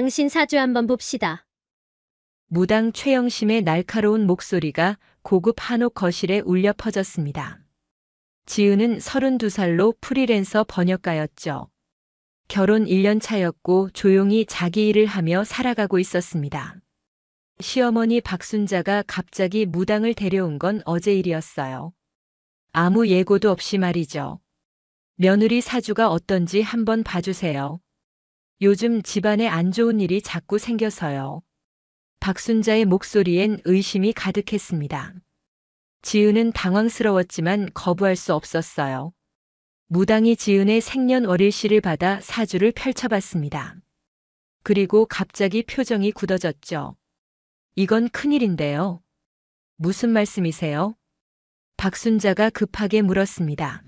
당신 사주 한번 봅시다. 무당 최영심의 날카로운 목소리가 고급 한옥 거실에 울려 퍼졌습니다. 지은은 32살로 프리랜서 번역가였죠. 결혼 1년 차였고 조용히 자기 일을 하며 살아가고 있었습니다. 시어머니 박순자가 갑자기 무당을 데려온 건 어제 일이었어요. 아무 예고도 없이 말이죠. 며느리 사주가 어떤지 한번 봐주세요. 요즘 집안에 안 좋은 일이 자꾸 생겨서요. 박순자의 목소리엔 의심이 가득했습니다. 지은은 당황스러웠지만 거부할 수 없었어요. 무당이 지은의 생년월일시를 받아 사주를 펼쳐봤습니다. 그리고 갑자기 표정이 굳어졌죠. 이건 큰일인데요. 무슨 말씀이세요? 박순자가 급하게 물었습니다.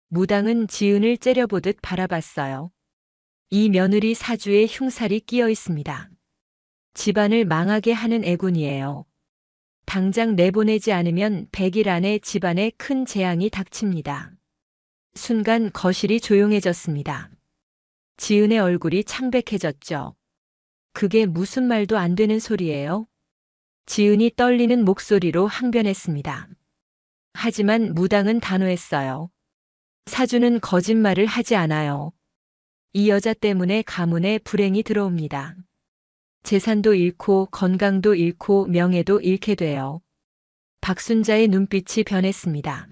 무당은 지은을 째려보듯 바라봤어요. 이 며느리 사주에 흉살이 끼어 있습니다. 집안을 망하게 하는 애군이에요. 당장 내보내지 않으면 100일 안에 집안에 큰 재앙이 닥칩니다. 순간 거실이 조용해졌습니다. 지은의 얼굴이 창백해졌죠. 그게 무슨 말도 안 되는 소리예요? 지은이 떨리는 목소리로 항변했습니다. 하지만 무당은 단호했어요. 사주는 거짓말을 하지 않아요. 이 여자 때문에 가문에 불행이 들어옵니다. 재산도 잃고 건강도 잃고 명예도 잃게 돼요. 박순자의 눈빛이 변했습니다.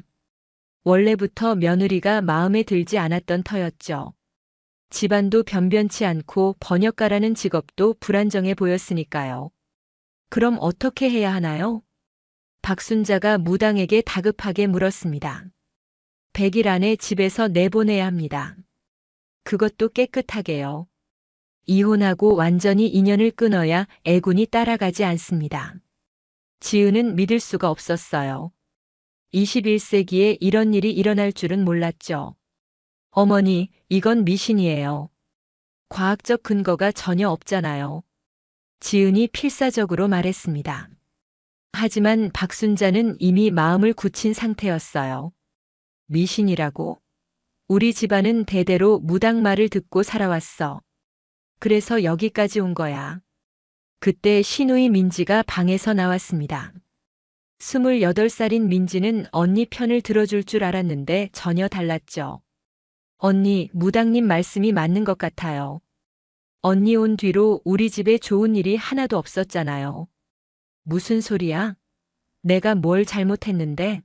원래부터 며느리가 마음에 들지 않았던 터였죠. 집안도 변변치 않고 번역가라는 직업도 불안정해 보였으니까요. 그럼 어떻게 해야 하나요? 박순자가 무당에게 다급하게 물었습니다. 100일 안에 집에서 내보내야 합니다. 그것도 깨끗하게요. 이혼하고 완전히 인연을 끊어야 애군이 따라가지 않습니다. 지은은 믿을 수가 없었어요. 21세기에 이런 일이 일어날 줄은 몰랐죠. 어머니, 이건 미신이에요. 과학적 근거가 전혀 없잖아요. 지은이 필사적으로 말했습니다. 하지만 박순자는 이미 마음을 굳힌 상태였어요. 미신이라고? 우리 집안은 대대로 무당 말을 듣고 살아왔어. 그래서 여기까지 온 거야. 그때 시누이 민지가 방에서 나왔습니다. 28살인 민지는 언니 편을 들어줄 줄 알았는데 전혀 달랐죠. 언니, 무당님 말씀이 맞는 것 같아요. 언니 온 뒤로 우리 집에 좋은 일이 하나도 없었잖아요. 무슨 소리야? 내가 뭘 잘못했는데?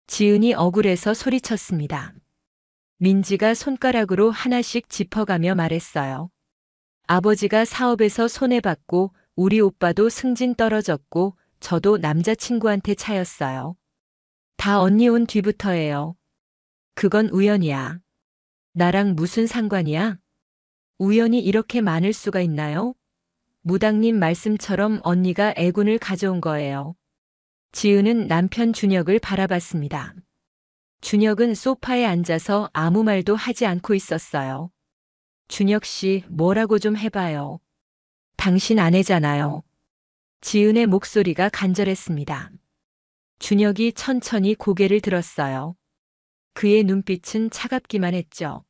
지은이 억울해서 소리쳤습니다. 민지가 손가락으로 하나씩 짚어가며 말했어요. 아버지가 사업에서 손해봤고 우리 오빠도 승진 떨어졌고 저도 남자친구한테 차였어요. 다 언니 온 뒤부터예요. 그건 우연이야. 나랑 무슨 상관이야? 우연이 이렇게 많을 수가 있나요? 무당님 말씀처럼 언니가 애군을 가져온 거예요. 지은은 남편 준혁을 바라봤습니다. 준혁은 소파에 앉아서 아무 말도 하지 않고 있었어요. 준혁 씨, 뭐라고 좀 해봐요. 당신 아내잖아요. 지은의 목소리가 간절했습니다. 준혁이 천천히 고개를 들었어요. 그의 눈빛은 차갑기만 했죠.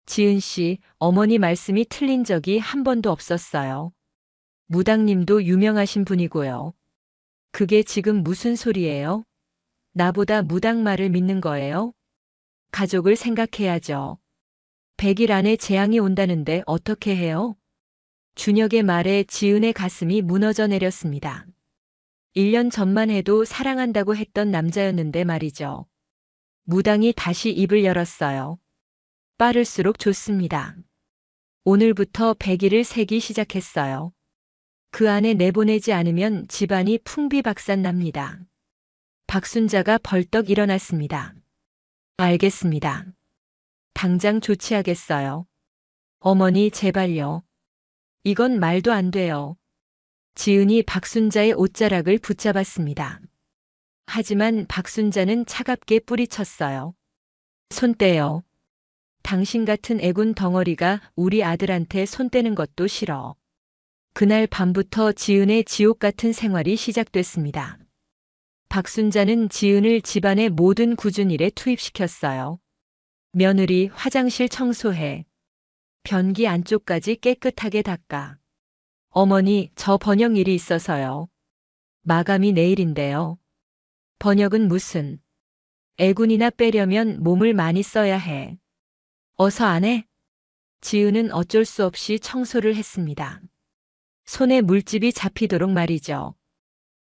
지은 씨, 어머니 말씀이 틀린 적이 한 번도 없었어요. 무당님도 유명하신 분이고요. 그게 지금 무슨 소리예요? 나보다 무당 말을 믿는 거예요? 가족을 생각해야죠. 100일 안에 재앙이 온다는데 어떻게 해요? 준혁의 말에 지은의 가슴이 무너져 내렸습니다. 1년 전만 해도 사랑한다고 했던 남자였는데 말이죠. 무당이 다시 입을 열었어요. 빠를수록 좋습니다. 오늘부터 100일을 세기 시작했어요. 그 안에 내보내지 않으면 집안이 풍비박산납니다. 박순자가 벌떡 일어났습니다. 알겠습니다. 당장 조치하겠어요. 어머니 제발요. 이건 말도 안 돼요. 지은이 박순자의 옷자락을 붙잡았습니다. 하지만 박순자는 차갑게 뿌리쳤어요. 손 떼요. 당신 같은 애군 덩어리가 우리 아들한테 손 떼는 것도 싫어. 그날 밤부터 지은의 지옥 같은 생활이 시작됐습니다. 박순자는 지은을 집안의 모든 굳은 일에 투입시켰어요. 며느리 화장실 청소해. 변기 안쪽까지 깨끗하게 닦아. 어머니, 저 번역 일이 있어서요. 마감이 내일인데요. 번역은 무슨? 애군이나 빼려면 몸을 많이 써야 해. 어서 안 해? 지은은 어쩔 수 없이 청소를 했습니다. 손에 물집이 잡히도록 말이죠.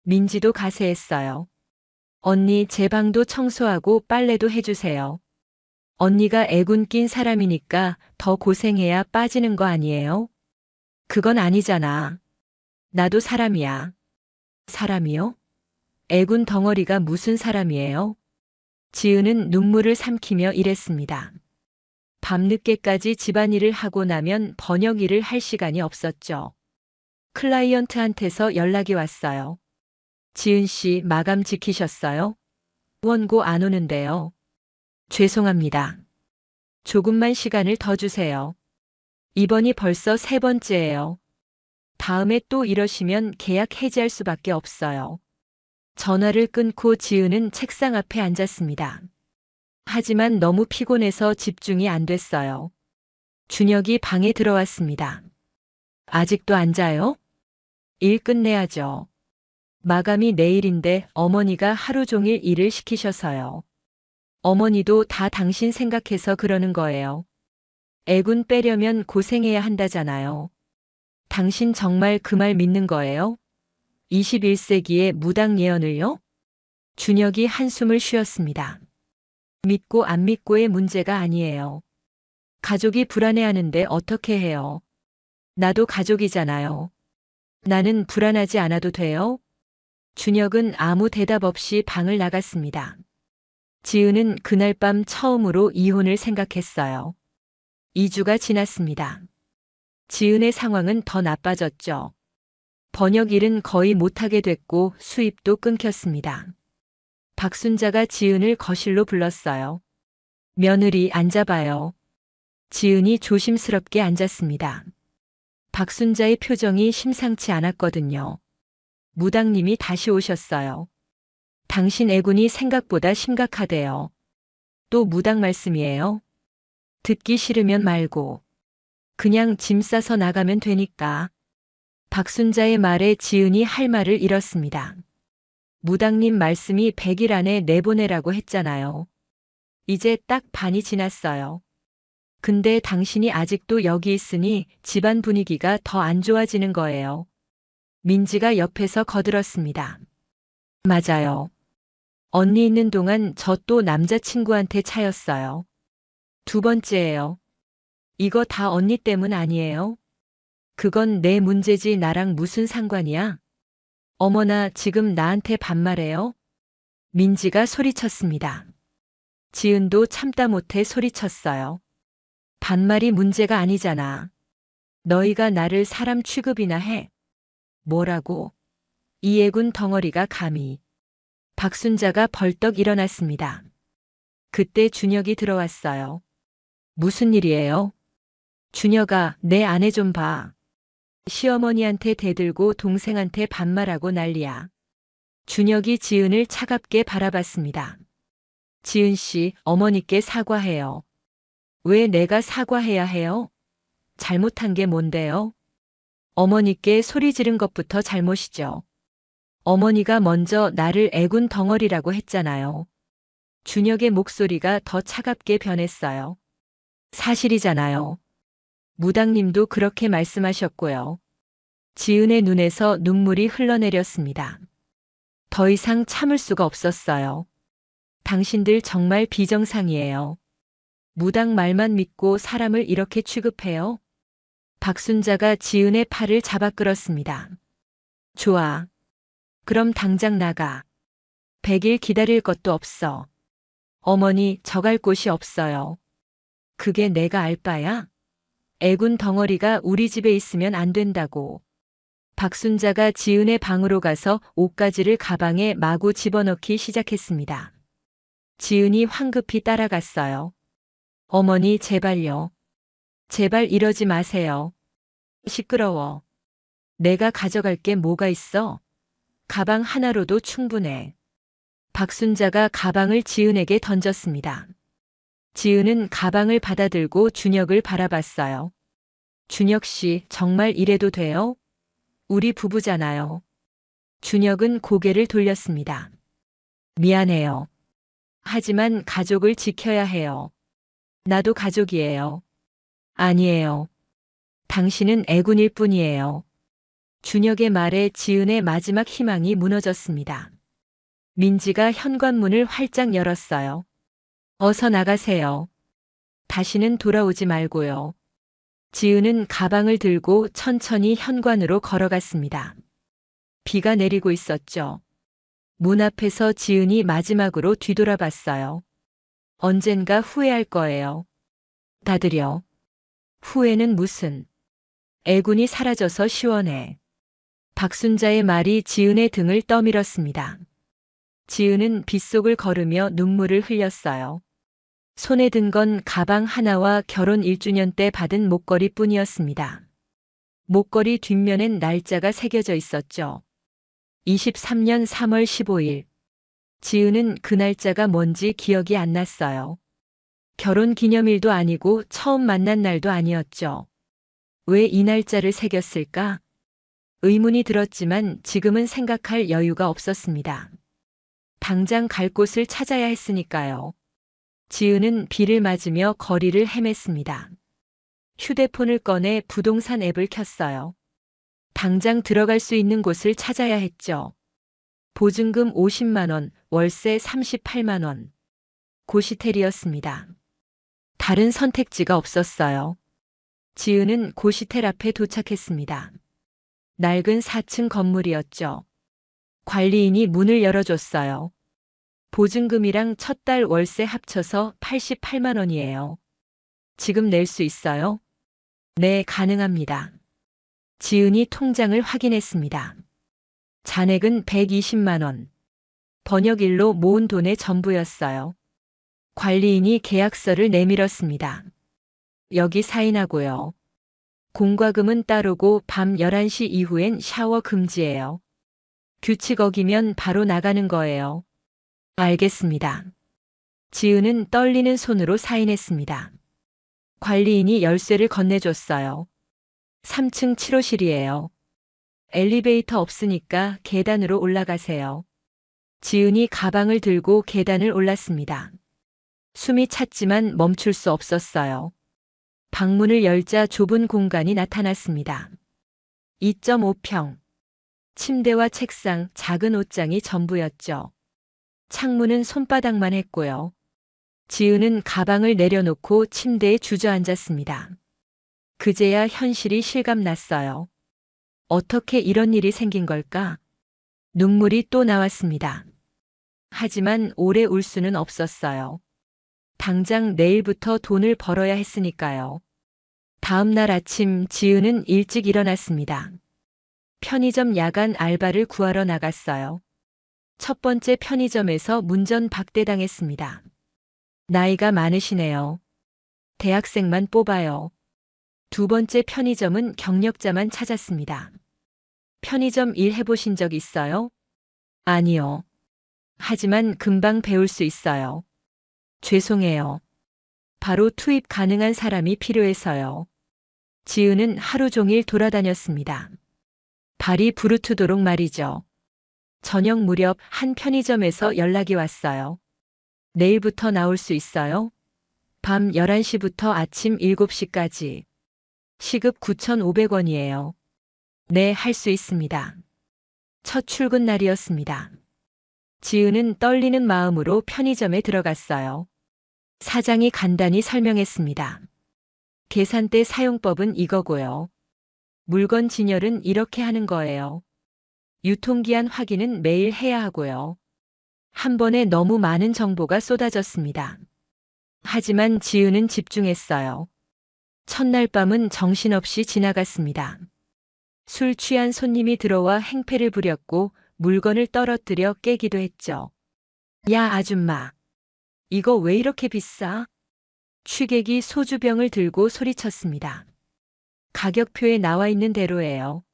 민지도 가세했어요. 언니, 제 방도 청소하고 빨래도 해주세요. 언니가 애군 낀 사람이니까 더 고생해야 빠지는 거 아니에요? 그건 아니잖아. 나도 사람이야. 사람이요? 애군 덩어리가 무슨 사람이에요? 지은은 눈물을 삼키며 일했습니다. 밤늦게까지 집안일을 하고 나면 번역 일을 할 시간이 없었죠. 클라이언트한테서 연락이 왔어요. 지은 씨, 마감 지키셨어요? 원고 안 오는데요. 죄송합니다. 조금만 시간을 더 주세요. 이번이 벌써 3번째예요. 다음에 또 이러시면 계약 해지할 수밖에 없어요. 전화를 끊고 지은은 책상 앞에 앉았습니다. 하지만 너무 피곤해서 집중이 안 됐어요. 준혁이 방에 들어왔습니다. 아직도 안 자요? 일 끝내야죠. 마감이 내일인데 어머니가 하루 종일 일을 시키셔서요. 어머니도 다 당신 생각해서 그러는 거예요. 애군 빼려면 고생해야 한다잖아요. 당신 정말 그 말 믿는 거예요? 21세기의 무당 예언을요? 준혁이 한숨을 쉬었습니다. 믿고 안 믿고의 문제가 아니에요. 가족이 불안해하는데 어떻게 해요? 나도 가족이잖아요. 나는 불안하지 않아도 돼요? 준혁은 아무 대답 없이 방을 나갔습니다. 지은은 그날 밤 처음으로 이혼을 생각했어요. 2주가 지났습니다. 지은의 상황은 더 나빠졌죠. 번역 일은 거의 못하게 됐고 수입도 끊겼습니다. 박순자가 지은을 거실로 불렀어요. 며느리 앉아봐요. 지은이 조심스럽게 앉았습니다. 박순자의 표정이 심상치 않았거든요. 무당님이 다시 오셨어요. 당신 애군이 생각보다 심각하대요. 또 무당 말씀이에요? 듣기 싫으면 말고. 그냥 짐 싸서 나가면 되니까. 박순자의 말에 지은이 할 말을 잃었습니다. 무당님 말씀이 100일 안에 내보내라고 했잖아요. 이제 딱 반이 지났어요. 근데 당신이 아직도 여기 있으니 집안 분위기가 더 안 좋아지는 거예요. 민지가 옆에서 거들었습니다. 맞아요. 언니 있는 동안 저 또 남자친구한테 차였어요. 2번째예요. 이거 다 언니 때문 아니에요? 그건 내 문제지 나랑 무슨 상관이야? 어머나 지금 나한테 반말해요? 민지가 소리쳤습니다. 지은도 참다 못해 소리쳤어요. 반말이 문제가 아니잖아. 너희가 나를 사람 취급이나 해. 뭐라고? 이애군 덩어리가 감히. 박순자가 벌떡 일어났습니다. 그때 준혁이 들어왔어요. 무슨 일이에요? 준혁아, 내 아내 좀 봐. 시어머니한테 대들고 동생한테 반말하고 난리야. 준혁이 지은을 차갑게 바라봤습니다. 지은 씨, 어머니께 사과해요. 왜 내가 사과해야 해요? 잘못한 게 뭔데요? 어머니께 소리 지른 것부터 잘못이죠. 어머니가 먼저 나를 애군 덩어리라고 했잖아요. 준혁의 목소리가 더 차갑게 변했어요. 사실이잖아요. 무당님도 그렇게 말씀하셨고요. 지은의 눈에서 눈물이 흘러내렸습니다. 더 이상 참을 수가 없었어요. 당신들 정말 비정상이에요. 무당 말만 믿고 사람을 이렇게 취급해요? 박순자가 지은의 팔을 잡아 끌었습니다. 좋아. 그럼 당장 나가. 100일 기다릴 것도 없어. 어머니, 저 갈 곳이 없어요. 그게 내가 알 바야? 애군 덩어리가 우리 집에 있으면 안 된다고. 박순자가 지은의 방으로 가서 옷가지를 가방에 마구 집어넣기 시작했습니다. 지은이 황급히 따라갔어요. 어머니, 제발요. 제발 이러지 마세요. 시끄러워. 내가 가져갈 게 뭐가 있어? 가방 하나로도 충분해. 박순자가 가방을 지은에게 던졌습니다. 지은은 가방을 받아들고 준혁을 바라봤어요. 준혁 씨, 정말 이래도 돼요? 우리 부부잖아요. 준혁은 고개를 돌렸습니다. 미안해요. 하지만 가족을 지켜야 해요. 나도 가족이에요. 아니에요. 당신은 애군일 뿐이에요. 준혁의 말에 지은의 마지막 희망이 무너졌습니다. 민지가 현관문을 활짝 열었어요. 어서 나가세요. 다시는 돌아오지 말고요. 지은은 가방을 들고 천천히 현관으로 걸어갔습니다. 비가 내리고 있었죠. 문 앞에서 지은이 마지막으로 뒤돌아봤어요. 언젠가 후회할 거예요. 다들여. 후회는 무슨. 애군이 사라져서 시원해. 박순자의 말이 지은의 등을 떠밀었습니다. 지은은 빗속을 걸으며 눈물을 흘렸어요. 손에 든 건 가방 하나와 결혼 1주년 때 받은 목걸이 뿐이었습니다. 목걸이 뒷면엔 날짜가 새겨져 있었죠. 23년 3월 15일. 지은은 그 날짜가 뭔지 기억이 안 났어요. 결혼 기념일도 아니고 처음 만난 날도 아니었죠. 왜 이 날짜를 새겼을까? 의문이 들었지만 지금은 생각할 여유가 없었습니다. 당장 갈 곳을 찾아야 했으니까요. 지은은 비를 맞으며 거리를 헤맸습니다. 휴대폰을 꺼내 부동산 앱을 켰어요. 당장 들어갈 수 있는 곳을 찾아야 했죠. 보증금 50만 원, 월세 38만 원. 고시텔이었습니다. 다른 선택지가 없었어요. 지은은 고시텔 앞에 도착했습니다. 낡은 4층 건물이었죠. 관리인이 문을 열어줬어요. 보증금이랑 첫 달 월세 합쳐서 88만 원이에요. 지금 낼 수 있어요? 네, 가능합니다. 지은이 통장을 확인했습니다. 잔액은 120만 원. 번역일로 모은 돈의 전부였어요. 관리인이 계약서를 내밀었습니다. 여기 사인하고요. 공과금은 따르고 밤 11시 이후엔 샤워 금지예요. 규칙 어기면 바로 나가는 거예요. 알겠습니다. 지은은 떨리는 손으로 사인했습니다. 관리인이 열쇠를 건네줬어요. 3층 7호실이에요. 엘리베이터 없으니까 계단으로 올라가세요. 지은이 가방을 들고 계단을 올랐습니다. 숨이 찼지만 멈출 수 없었어요. 방문을 열자 좁은 공간이 나타났습니다. 2.5평. 침대와 책상, 작은 옷장이 전부였죠. 창문은 손바닥만 했고요. 지은은 가방을 내려놓고 침대에 주저앉았습니다. 그제야 현실이 실감났어요. 어떻게 이런 일이 생긴 걸까? 눈물이 또 나왔습니다. 하지만 오래 울 수는 없었어요. 당장 내일부터 돈을 벌어야 했으니까요. 다음 날 아침 지은은 일찍 일어났습니다. 편의점 야간 알바를 구하러 나갔어요. 첫 번째 편의점에서 문전 박대당했습니다. 나이가 많으시네요. 대학생만 뽑아요. 두 번째 편의점은 경력자만 찾았습니다. 편의점 일 해보신 적 있어요? 아니요. 하지만 금방 배울 수 있어요. 죄송해요. 바로 투입 가능한 사람이 필요해서요. 지은은 하루 종일 돌아다녔습니다. 발이 부르트도록 말이죠. 저녁 무렵 한 편의점에서 연락이 왔어요. 내일부터 나올 수 있어요? 밤 11시부터 아침 7시까지. 시급 9,500원이에요. 네, 할 수 있습니다. 첫 출근 날이었습니다. 지은은 떨리는 마음으로 편의점에 들어갔어요. 사장이 간단히 설명했습니다. 계산대 사용법은 이거고요. 물건 진열은 이렇게 하는 거예요. 유통기한 확인은 매일 해야 하고요. 한 번에 너무 많은 정보가 쏟아졌습니다. 하지만 지은은 집중했어요. 첫날 밤은 정신없이 지나갔습니다. 술 취한 손님이 들어와 행패를 부렸고 물건을 떨어뜨려 깨기도 했죠. 야, 아줌마. 이거 왜 이렇게 비싸? 취객이 소주병을 들고 소리쳤습니다. 가격표에 나와 있는 대로예요.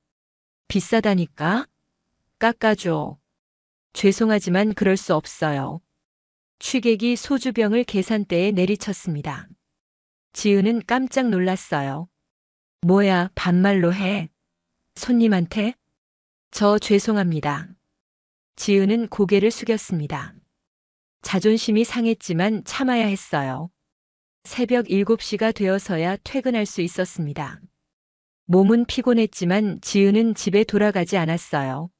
비싸다니까? 깎아줘. 죄송하지만 그럴 수 없어요. 취객이 소주병을 계산대에 내리쳤습니다. 지은은 깜짝 놀랐어요. 뭐야, 반말로 해. 손님한테? 저 죄송합니다. 지은은 고개를 숙였습니다. 자존심이 상했지만 참아야 했어요. 새벽 7시가 되어서야 퇴근할 수 있었습니다. 몸은 피곤했지만 지은은 집에 돌아가지 않았어요.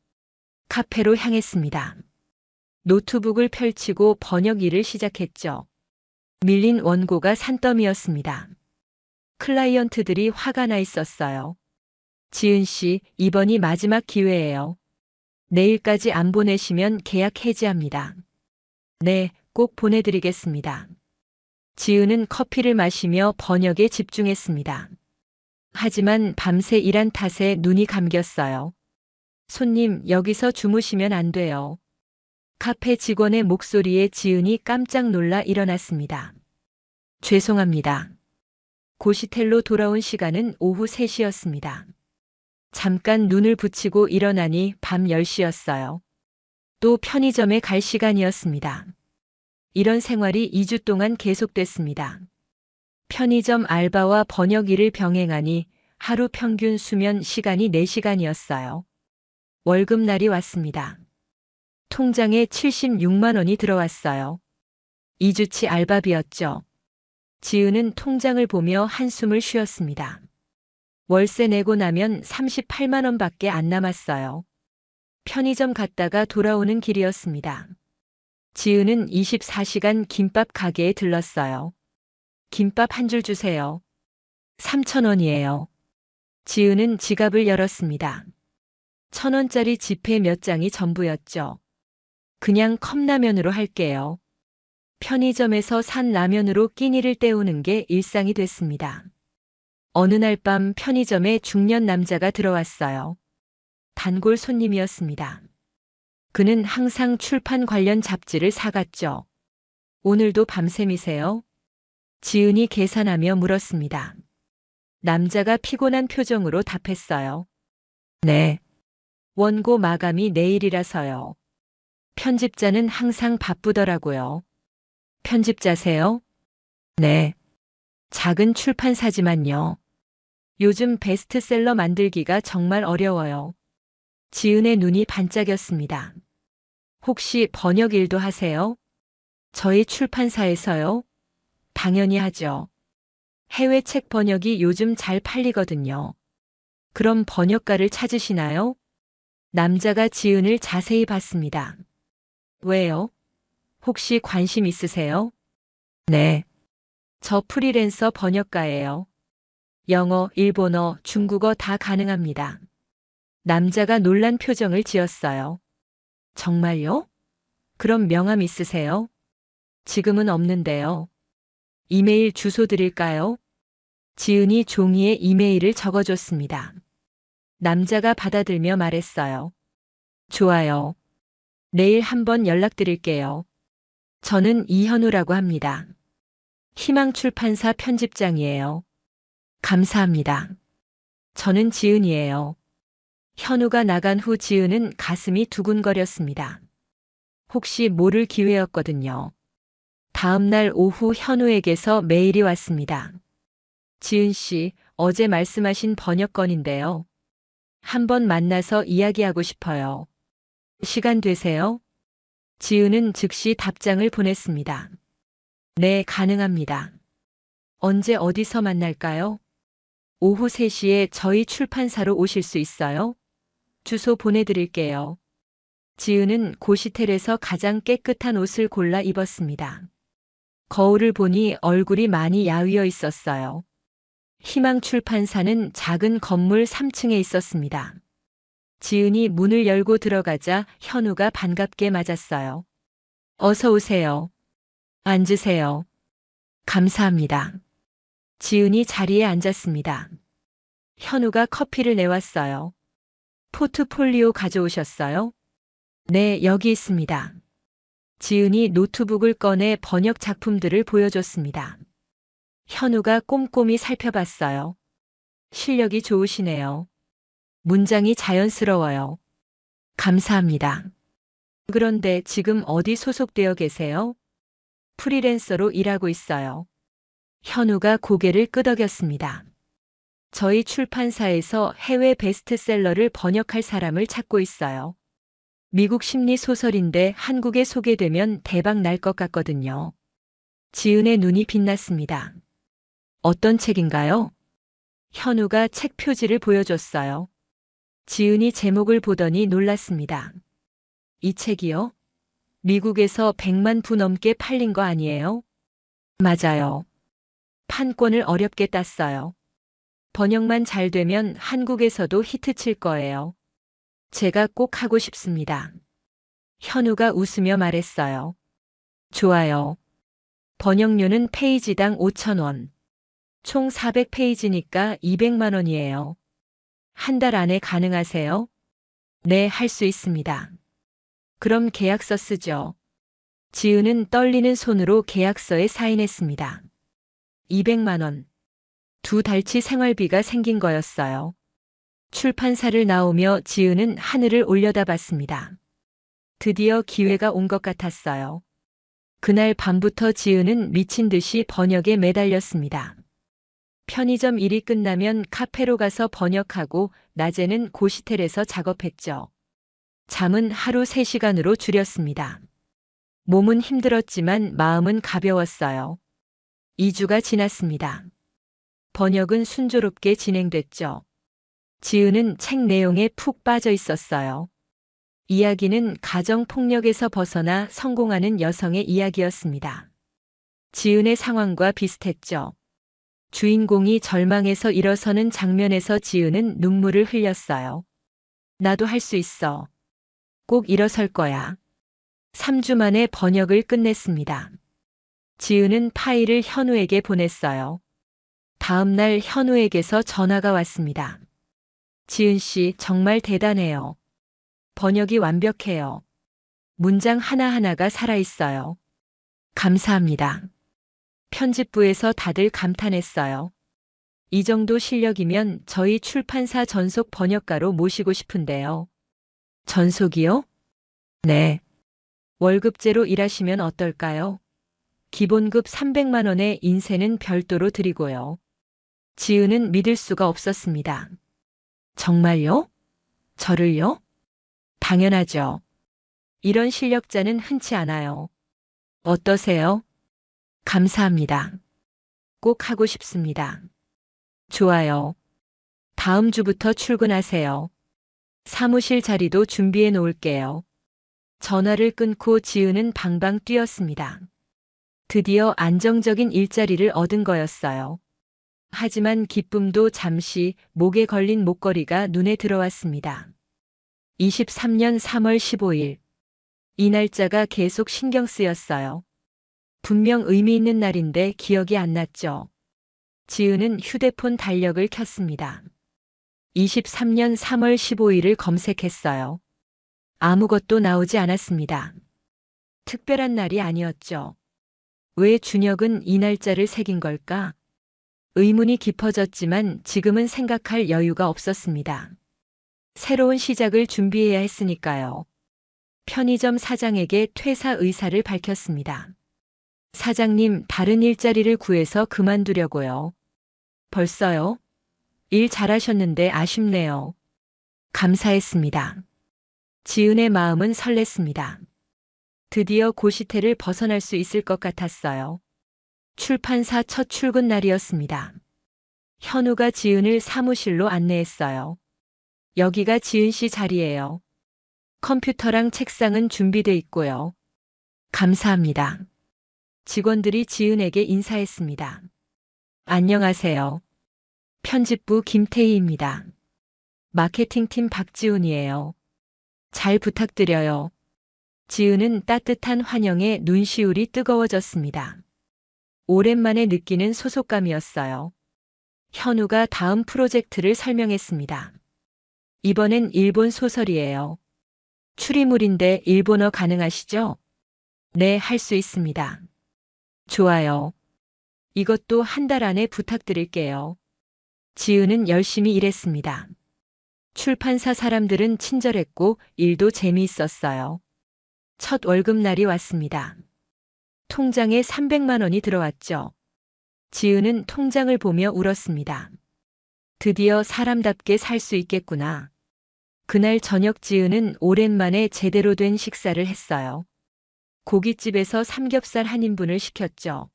카페로 향했습니다. 노트북을 펼치고 번역 일을 시작했죠. 밀린 원고가 산더미였습니다. 클라이언트들이 화가 나 있었어요. 지은 씨, 이번이 마지막 기회예요. 내일까지 안 보내시면 계약 해지합니다. 네, 꼭 보내드리겠습니다. 지은은 커피를 마시며 번역에 집중했습니다. 하지만 밤새 일한 탓에 눈이 감겼어요. 손님, 여기서 주무시면 안 돼요. 카페 직원의 목소리에 지은이 깜짝 놀라 일어났습니다. 죄송합니다. 고시텔로 돌아온 시간은 오후 3시였습니다. 잠깐 눈을 붙이고 일어나니 밤 10시였어요. 또 편의점에 갈 시간이었습니다. 이런 생활이 2주 동안 계속됐습니다. 편의점 알바와 번역 일을 병행하니 하루 평균 수면 시간이 4시간이었어요. 월급날이 왔습니다. 통장에 76만 원이 들어왔어요. 2주치 알바비였죠. 지은은 통장을 보며 한숨을 쉬었습니다. 월세 내고 나면 38만 원밖에 안 남았어요. 편의점 갔다가 돌아오는 길이었습니다. 지은은 24시간 김밥 가게에 들렀어요. 김밥 한 줄 주세요. 3,000원이에요. 지은은 지갑을 열었습니다. 1,000원짜리 지폐 몇 장이 전부였죠. 그냥 컵라면으로 할게요. 편의점에서 산 라면으로 끼니를 때우는 게 일상이 됐습니다. 어느 날 밤 편의점에 중년 남자가 들어왔어요. 단골 손님이었습니다. 그는 항상 출판 관련 잡지를 사갔죠. 오늘도 밤샘이세요? 지은이 계산하며 물었습니다. 남자가 피곤한 표정으로 답했어요. 네. 원고 마감이 내일이라서요. 편집자는 항상 바쁘더라고요. 편집자세요? 네. 작은 출판사지만요. 요즘 베스트셀러 만들기가 정말 어려워요. 지은의 눈이 반짝였습니다. 혹시 번역 일도 하세요? 저희 출판사에서요? 당연히 하죠. 해외 책 번역이 요즘 잘 팔리거든요. 그럼 번역가를 찾으시나요? 남자가 지은을 자세히 봤습니다. 왜요? 혹시 관심 있으세요? 네. 저 프리랜서 번역가예요. 영어, 일본어, 중국어 다 가능합니다. 남자가 놀란 표정을 지었어요. 정말요? 그럼 명함 있으세요? 지금은 없는데요. 이메일 주소 드릴까요? 지은이 종이에 이메일을 적어줬습니다. 남자가 받아들며 말했어요. 좋아요. 내일 한번 연락드릴게요. 저는 이현우라고 합니다. 희망출판사 편집장이에요. 감사합니다. 저는 지은이에요. 현우가 나간 후 지은은 가슴이 두근거렸습니다. 혹시 모를 기회였거든요. 다음 날 오후 현우에게서 메일이 왔습니다. 지은 씨, 어제 말씀하신 번역건인데요. 한번 만나서 이야기하고 싶어요. 시간 되세요? 지은은 즉시 답장을 보냈습니다. 네, 가능합니다. 언제 어디서 만날까요? 오후 3시에 저희 출판사로 오실 수 있어요? 주소 보내드릴게요. 지은은 고시텔에서 가장 깨끗한 옷을 골라 입었습니다. 거울을 보니 얼굴이 많이 야위어 있었어요. 희망출판사는 작은 건물 3층에 있었습니다. 지은이 문을 열고 들어가자 현우가 반갑게 맞았어요. 어서 오세요. 앉으세요. 감사합니다. 지은이 자리에 앉았습니다. 현우가 커피를 내왔어요. 포트폴리오 가져오셨어요? 네, 여기 있습니다. 지은이 노트북을 꺼내 번역 작품들을 보여줬습니다. 현우가 꼼꼼히 살펴봤어요. 실력이 좋으시네요. 문장이 자연스러워요. 감사합니다. 그런데 지금 어디 소속되어 계세요? 프리랜서로 일하고 있어요. 현우가 고개를 끄덕였습니다. 저희 출판사에서 해외 베스트셀러를 번역할 사람을 찾고 있어요. 미국 심리 소설인데 한국에 소개되면 대박 날 것 같거든요. 지은의 눈이 빛났습니다. 어떤 책인가요? 현우가 책 표지를 보여줬어요. 지은이 제목을 보더니 놀랐습니다. 이 책이요? 미국에서 100만 부 넘게 팔린 거 아니에요? 맞아요. 판권을 어렵게 땄어요. 번역만 잘 되면 한국에서도 히트칠 거예요. 제가 꼭 하고 싶습니다. 현우가 웃으며 말했어요. 좋아요. 번역료는 페이지당 5,000원. 총 400페이지니까 200만 원이에요. 한 달 안에 가능하세요? 네, 할 수 있습니다. 그럼 계약서 쓰죠. 지은은 떨리는 손으로 계약서에 사인했습니다. 200만 원. 2달치 생활비가 생긴 거였어요. 출판사를 나오며 지은은 하늘을 올려다봤습니다. 드디어 기회가 온 것 같았어요. 그날 밤부터 지은은 미친 듯이 번역에 매달렸습니다. 편의점 일이 끝나면 카페로 가서 번역하고 낮에는 고시텔에서 작업했죠. 잠은 하루 3시간으로 줄였습니다. 몸은 힘들었지만 마음은 가벼웠어요. 2주가 지났습니다. 번역은 순조롭게 진행됐죠. 지은은 책 내용에 푹 빠져 있었어요. 이야기는 가정폭력에서 벗어나 성공하는 여성의 이야기였습니다. 지은의 상황과 비슷했죠. 주인공이 절망에서 일어서는 장면에서 지은은 눈물을 흘렸어요. 나도 할 수 있어. 꼭 일어설 거야. 3주 만에 번역을 끝냈습니다. 지은은 파일을 현우에게 보냈어요. 다음 날 현우에게서 전화가 왔습니다. 지은 씨, 정말 대단해요. 번역이 완벽해요. 문장 하나하나가 살아있어요. 감사합니다. 편집부에서 다들 감탄했어요. 이 정도 실력이면 저희 출판사 전속 번역가로 모시고 싶은데요. 전속이요? 네. 월급제로 일하시면 어떨까요? 기본급 300만 원에 인세는 별도로 드리고요. 지은은 믿을 수가 없었습니다. 정말요? 저를요? 당연하죠. 이런 실력자는 흔치 않아요. 어떠세요? 감사합니다. 꼭 하고 싶습니다. 좋아요. 다음 주부터 출근하세요. 사무실 자리도 준비해 놓을게요. 전화를 끊고 지은은 방방 뛰었습니다. 드디어 안정적인 일자리를 얻은 거였어요. 하지만 기쁨도 잠시 목에 걸린 목걸이가 눈에 들어왔습니다. 23년 3월 15일. 이 날짜가 계속 신경 쓰였어요. 분명 의미 있는 날인데 기억이 안 났죠. 지은은 휴대폰 달력을 켰습니다. 23년 3월 15일을 검색했어요. 아무것도 나오지 않았습니다. 특별한 날이 아니었죠. 왜 준혁은 이 날짜를 새긴 걸까? 의문이 깊어졌지만 지금은 생각할 여유가 없었습니다. 새로운 시작을 준비해야 했으니까요. 편의점 사장에게 퇴사 의사를 밝혔습니다. 사장님, 다른 일자리를 구해서 그만두려고요. 벌써요? 일 잘하셨는데 아쉽네요. 감사했습니다. 지은의 마음은 설렜습니다. 드디어 고시텔을 벗어날 수 있을 것 같았어요. 출판사 첫 출근 날이었습니다. 현우가 지은을 사무실로 안내했어요. 여기가 지은 씨 자리예요. 컴퓨터랑 책상은 준비돼 있고요. 감사합니다. 직원들이 지은에게 인사했습니다. 안녕하세요. 편집부 김태희입니다. 마케팅팀 박지훈이에요. 잘 부탁드려요. 지은은 따뜻한 환영에 눈시울이 뜨거워졌습니다. 오랜만에 느끼는 소속감이었어요. 현우가 다음 프로젝트를 설명했습니다. 이번엔 일본 소설이에요. 추리물인데 일본어 가능하시죠? 네, 할 수 있습니다. 좋아요. 이것도 한 달 안에 부탁드릴게요. 지은은 열심히 일했습니다. 출판사 사람들은 친절했고 일도 재미있었어요. 첫 월급날이 왔습니다. 통장에 300만 원이 들어왔죠. 지은은 통장을 보며 울었습니다. 드디어 사람답게 살 수 있겠구나. 그날 저녁 지은은 오랜만에 제대로 된 식사를 했어요. 고깃집에서 삼겹살 한 인분을 시켰죠.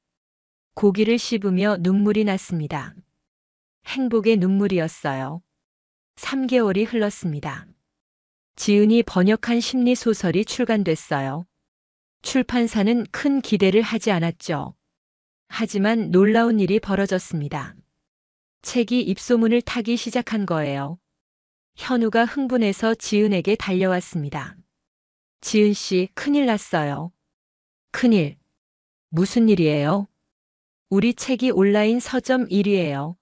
고기를 씹으며 눈물이 났습니다. 행복의 눈물이었어요. 3개월이 흘렀습니다. 지은이 번역한 심리소설이 출간됐어요. 출판사는 큰 기대를 하지 않았죠. 하지만 놀라운 일이 벌어졌습니다. 책이 입소문을 타기 시작한 거예요. 현우가 흥분해서 지은에게 달려왔습니다. 지은 씨, 큰일 났어요. 큰일. 무슨 일이에요? 우리 책이 온라인 서점 1위예요.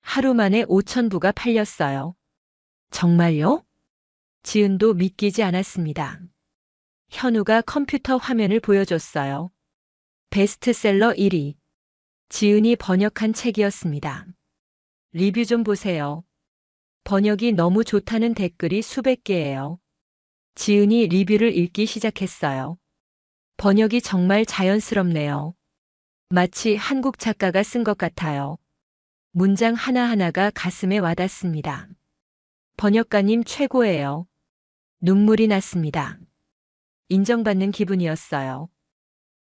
하루 만에 5,000부가 팔렸어요. 정말요? 지은도 믿기지 않았습니다. 현우가 컴퓨터 화면을 보여줬어요. 베스트셀러 1위. 지은이 번역한 책이었습니다. 리뷰 좀 보세요. 번역이 너무 좋다는 댓글이 수백 개예요. 지은이 리뷰를 읽기 시작했어요. 번역이 정말 자연스럽네요. 마치 한국 작가가 쓴 것 같아요. 문장 하나하나가 가슴에 와닿습니다. 번역가님 최고예요. 눈물이 났습니다. 인정받는 기분이었어요.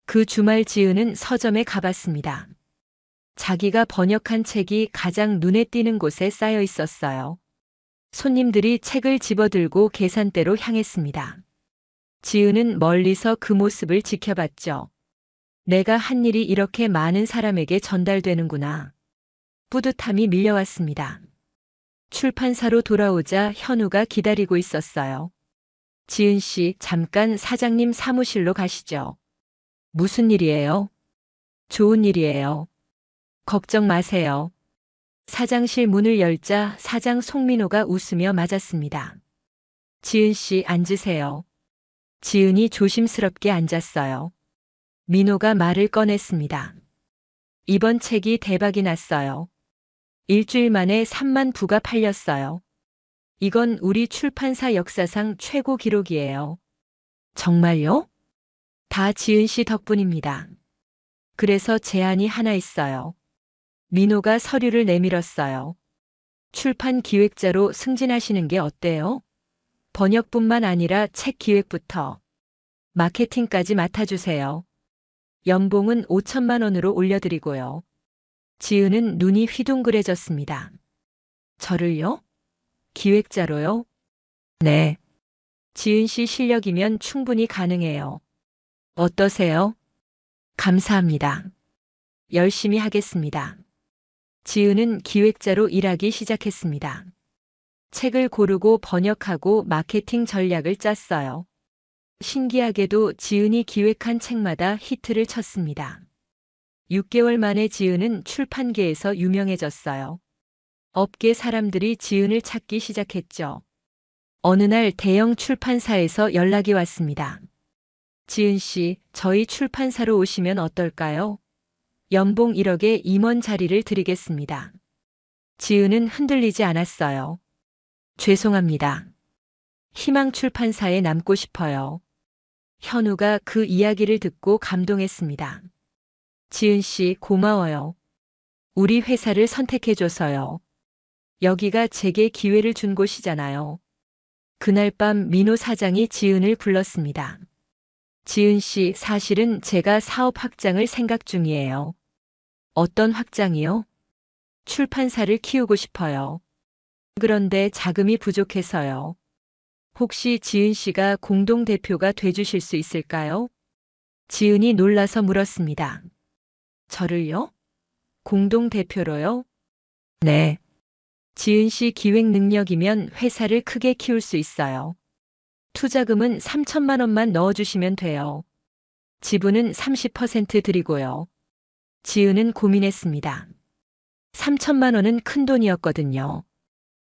그 주말 지은은 서점에 가봤습니다. 자기가 번역한 책이 가장 눈에 띄는 곳에 쌓여 있었어요. 손님들이 책을 집어들고 계산대로 향했습니다. 지은은 멀리서 그 모습을 지켜봤죠. 내가 한 일이 이렇게 많은 사람에게 전달되는구나. 뿌듯함이 밀려왔습니다. 출판사로 돌아오자 현우가 기다리고 있었어요. 지은 씨, 잠깐 사장님 사무실로 가시죠. 무슨 일이에요? 좋은 일이에요. 걱정 마세요. 사장실 문을 열자 사장 송민호가 웃으며 맞았습니다. 지은 씨, 앉으세요. 지은이 조심스럽게 앉았어요. 민호가 말을 꺼냈습니다. 이번 책이 대박이 났어요. 일주일 만에 3만 부가 팔렸어요. 이건 우리 출판사 역사상 최고 기록이에요. 정말요? 다 지은 씨 덕분입니다. 그래서 제안이 하나 있어요. 민호가 서류를 내밀었어요. 출판 기획자로 승진하시는 게 어때요? 번역뿐만 아니라 책 기획부터 마케팅까지 맡아주세요. 연봉은 5천만 원으로 올려드리고요. 지은은 눈이 휘둥그레졌습니다. 저를요? 기획자로요? 네. 지은 씨 실력이면 충분히 가능해요. 어떠세요? 감사합니다. 열심히 하겠습니다. 지은은 기획자로 일하기 시작했습니다. 책을 고르고 번역하고 마케팅 전략을 짰어요. 신기하게도 지은이 기획한 책마다 히트를 쳤습니다. 6개월 만에 지은은 출판계에서 유명해졌어요. 업계 사람들이 지은을 찾기 시작했죠. 어느 날 대형 출판사에서 연락이 왔습니다. 지은 씨, 저희 출판사로 오시면 어떨까요? 연봉 1억에 임원 자리를 드리겠습니다. 지은은 흔들리지 않았어요. 죄송합니다. 희망 출판사에 남고 싶어요. 현우가 그 이야기를 듣고 감동했습니다. 지은 씨, 고마워요. 우리 회사를 선택해줘서요. 여기가 제게 기회를 준 곳이잖아요. 그날 밤 민호 사장이 지은을 불렀습니다. 지은 씨, 사실은 제가 사업 확장을 생각 중이에요. 어떤 확장이요? 출판사를 키우고 싶어요. 그런데 자금이 부족해서요. 혹시 지은 씨가 공동대표가 돼주실 수 있을까요? 지은이 놀라서 물었습니다. 저를요? 공동대표로요? 네. 지은 씨 기획 능력이면 회사를 크게 키울 수 있어요. 투자금은 3천만 원만 넣어주시면 돼요. 지분은 30% 드리고요. 지은은 고민했습니다. 3천만 원은 큰 돈이었거든요.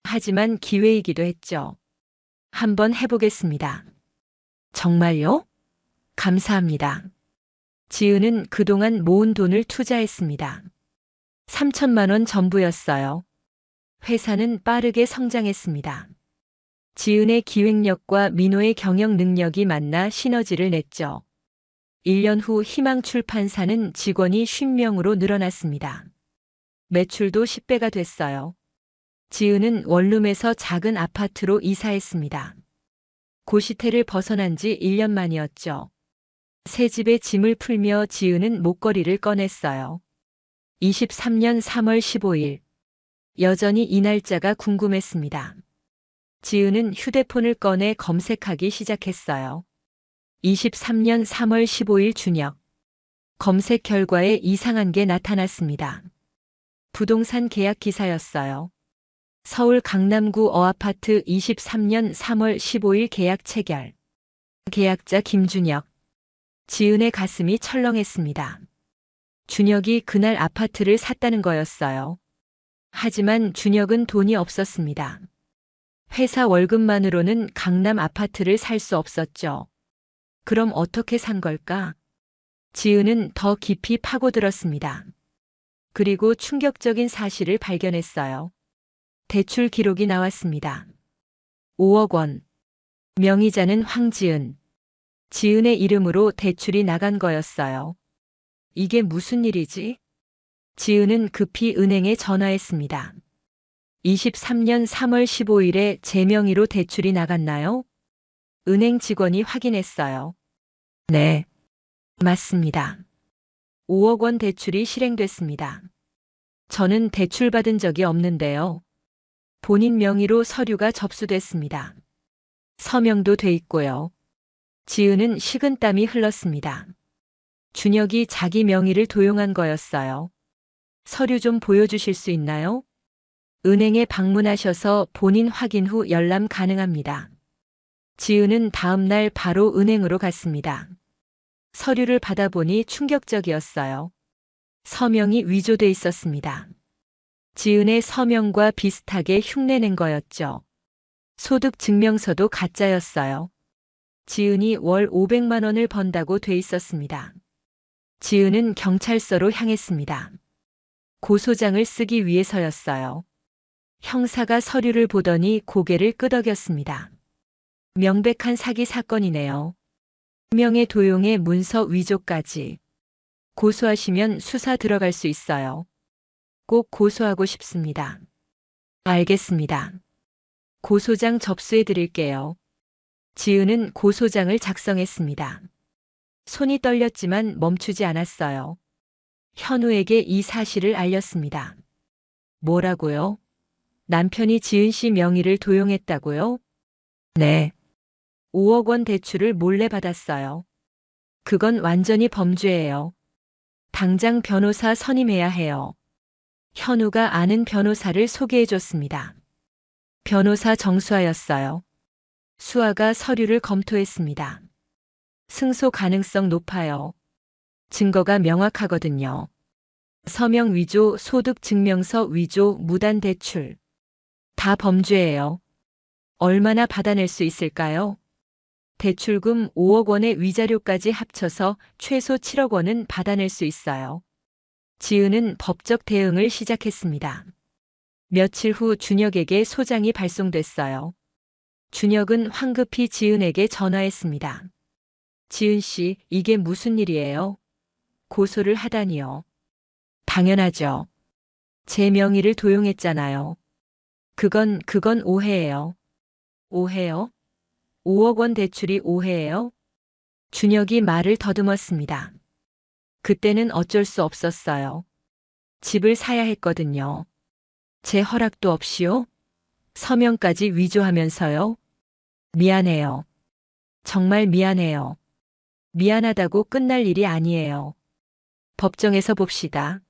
하지만 기회이기도 했죠. 한번 해보겠습니다. 정말요? 감사합니다. 지은은 그동안 모은 돈을 투자했습니다. 3천만 원 전부였어요. 회사는 빠르게 성장했습니다. 지은의 기획력과 민호의 경영 능력이 만나 시너지를 냈죠. 1년 후 희망출판사는 직원이 50명으로 늘어났습니다. 매출도 10배가 됐어요. 지은은 원룸에서 작은 아파트로 이사했습니다. 고시태를 벗어난 지 1년 만이었죠. 새 집에 짐을 풀며 지은은 목걸이를 꺼냈어요. 23년 3월 15일. 여전히 이 날짜가 궁금했습니다. 지은은 휴대폰을 꺼내 검색하기 시작했어요. 23년 3월 15일 저녁. 검색 결과에 이상한 게 나타났습니다. 부동산 계약 기사였어요. 서울 강남구 어아파트 23년 3월 15일 계약 체결. 계약자 김준혁. 지은의 가슴이 철렁했습니다. 준혁이 그날 아파트를 샀다는 거였어요. 하지만 준혁은 돈이 없었습니다. 회사 월급만으로는 강남 아파트를 살 수 없었죠. 그럼 어떻게 산 걸까? 지은은 더 깊이 파고들었습니다. 그리고 충격적인 사실을 발견했어요. 대출 기록이 나왔습니다. 5억 원. 명의자는 황지은. 지은의 이름으로 대출이 나간 거였어요. 이게 무슨 일이지? 지은은 급히 은행에 전화했습니다. 23년 3월 15일에 제 명의로 대출이 나갔나요? 은행 직원이 확인했어요. 네, 맞습니다. 5억 원 대출이 실행됐습니다. 저는 대출받은 적이 없는데요. 본인 명의로 서류가 접수됐습니다. 서명도 돼 있고요. 지은은 식은땀이 흘렀습니다. 준혁이 자기 명의를 도용한 거였어요. 서류 좀 보여주실 수 있나요? 은행에 방문하셔서 본인 확인 후 열람 가능합니다. 지은은 다음 날 바로 은행으로 갔습니다. 서류를 받아보니 충격적이었어요. 서명이 위조돼 있었습니다. 지은의 서명과 비슷하게 흉내낸 거였죠. 소득 증명서도 가짜였어요. 지은이 월 500만 원을 번다고 돼 있었습니다. 지은은 경찰서로 향했습니다. 고소장을 쓰기 위해서였어요. 형사가 서류를 보더니 고개를 끄덕였습니다. 명백한 사기 사건이네요. 명예 도용의 문서 위조까지. 고소하시면 수사 들어갈 수 있어요. 꼭 고소하고 싶습니다. 알겠습니다. 고소장 접수해 드릴게요. 지은은 고소장을 작성했습니다. 손이 떨렸지만 멈추지 않았어요. 현우에게 이 사실을 알렸습니다. 뭐라고요? 남편이 지은 씨 명의를 도용했다고요? 네. 5억 원 대출을 몰래 받았어요. 그건 완전히 범죄예요. 당장 변호사 선임해야 해요. 현우가 아는 변호사를 소개해 줬습니다. 변호사 정수아였어요. 수아가 서류를 검토했습니다. 승소 가능성 높아요. 증거가 명확하거든요. 서명 위조, 소득 증명서 위조, 무단 대출. 다 범죄예요. 얼마나 받아낼 수 있을까요? 대출금 5억 원의 위자료까지 합쳐서 최소 7억 원은 받아낼 수 있어요. 지은은 법적 대응을 시작했습니다. 며칠 후 준혁에게 소장이 발송됐어요. 준혁은 황급히 지은에게 전화했습니다. 지은 씨, 이게 무슨 일이에요? 고소를 하다니요. 당연하죠. 제 명의를 도용했잖아요. 그건 오해예요. 오해요? 5억 원 대출이 오해예요? 준혁이 말을 더듬었습니다. 그때는 어쩔 수 없었어요. 집을 사야 했거든요. 제 허락도 없이요? 서명까지 위조하면서요? 미안해요. 정말 미안해요. 미안하다고 끝날 일이 아니에요. 법정에서 봅시다.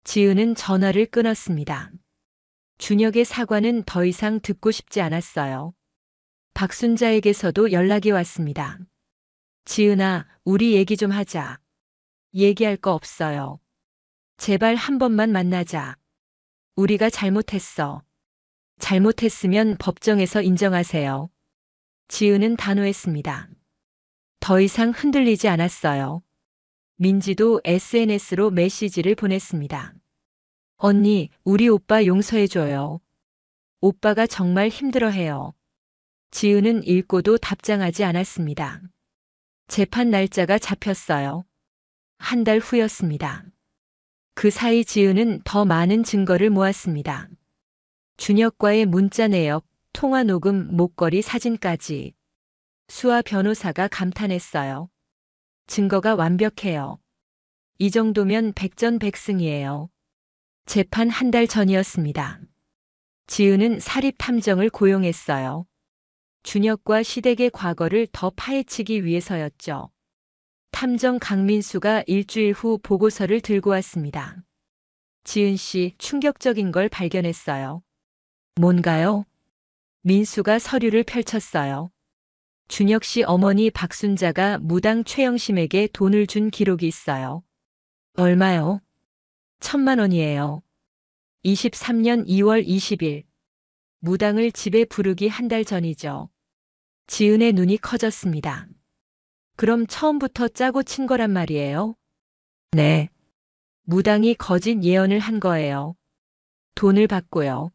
지은은 전화를 끊었습니다. 준혁의 사과는 더 이상 듣고 싶지 않았어요. 박순자에게서도 연락이 왔습니다. 지은아, 우리 얘기 좀 하자. 얘기할 거 없어요. 제발 한 번만 만나자. 우리가 잘못했어. 잘못했으면 법정에서 인정하세요. 지은은 단호했습니다. 더 이상 흔들리지 않았어요. 민지도 SNS로 메시지를 보냈습니다. 언니, 우리 오빠 용서해줘요. 오빠가 정말 힘들어해요. 지은은 읽고도 답장하지 않았습니다. 재판 날짜가 잡혔어요. 한 달 후였습니다. 그 사이 지은은 더 많은 증거를 모았습니다. 준혁과의 문자 내역, 통화 녹음, 목걸이 사진까지. 수아 변호사가 감탄했어요. 증거가 완벽해요. 이 정도면 백전백승이에요. 재판 한 달 전이었습니다. 지은은 사립탐정을 고용했어요. 준혁과 시댁의 과거를 더 파헤치기 위해서였죠. 탐정 강민수가 일주일 후 보고서를 들고 왔습니다. 지은 씨, 충격적인 걸 발견했어요. 뭔가요? 민수가 서류를 펼쳤어요. 준혁 씨 어머니 박순자가 무당 최영심에게 돈을 준 기록이 있어요. 얼마요? 1,000만 원이에요. 23년 2월 20일. 무당을 집에 부르기 한 달 전이죠. 지은의 눈이 커졌습니다. 그럼 처음부터 짜고 친 거란 말이에요? 네. 무당이 거짓 예언을 한 거예요. 돈을 받고요.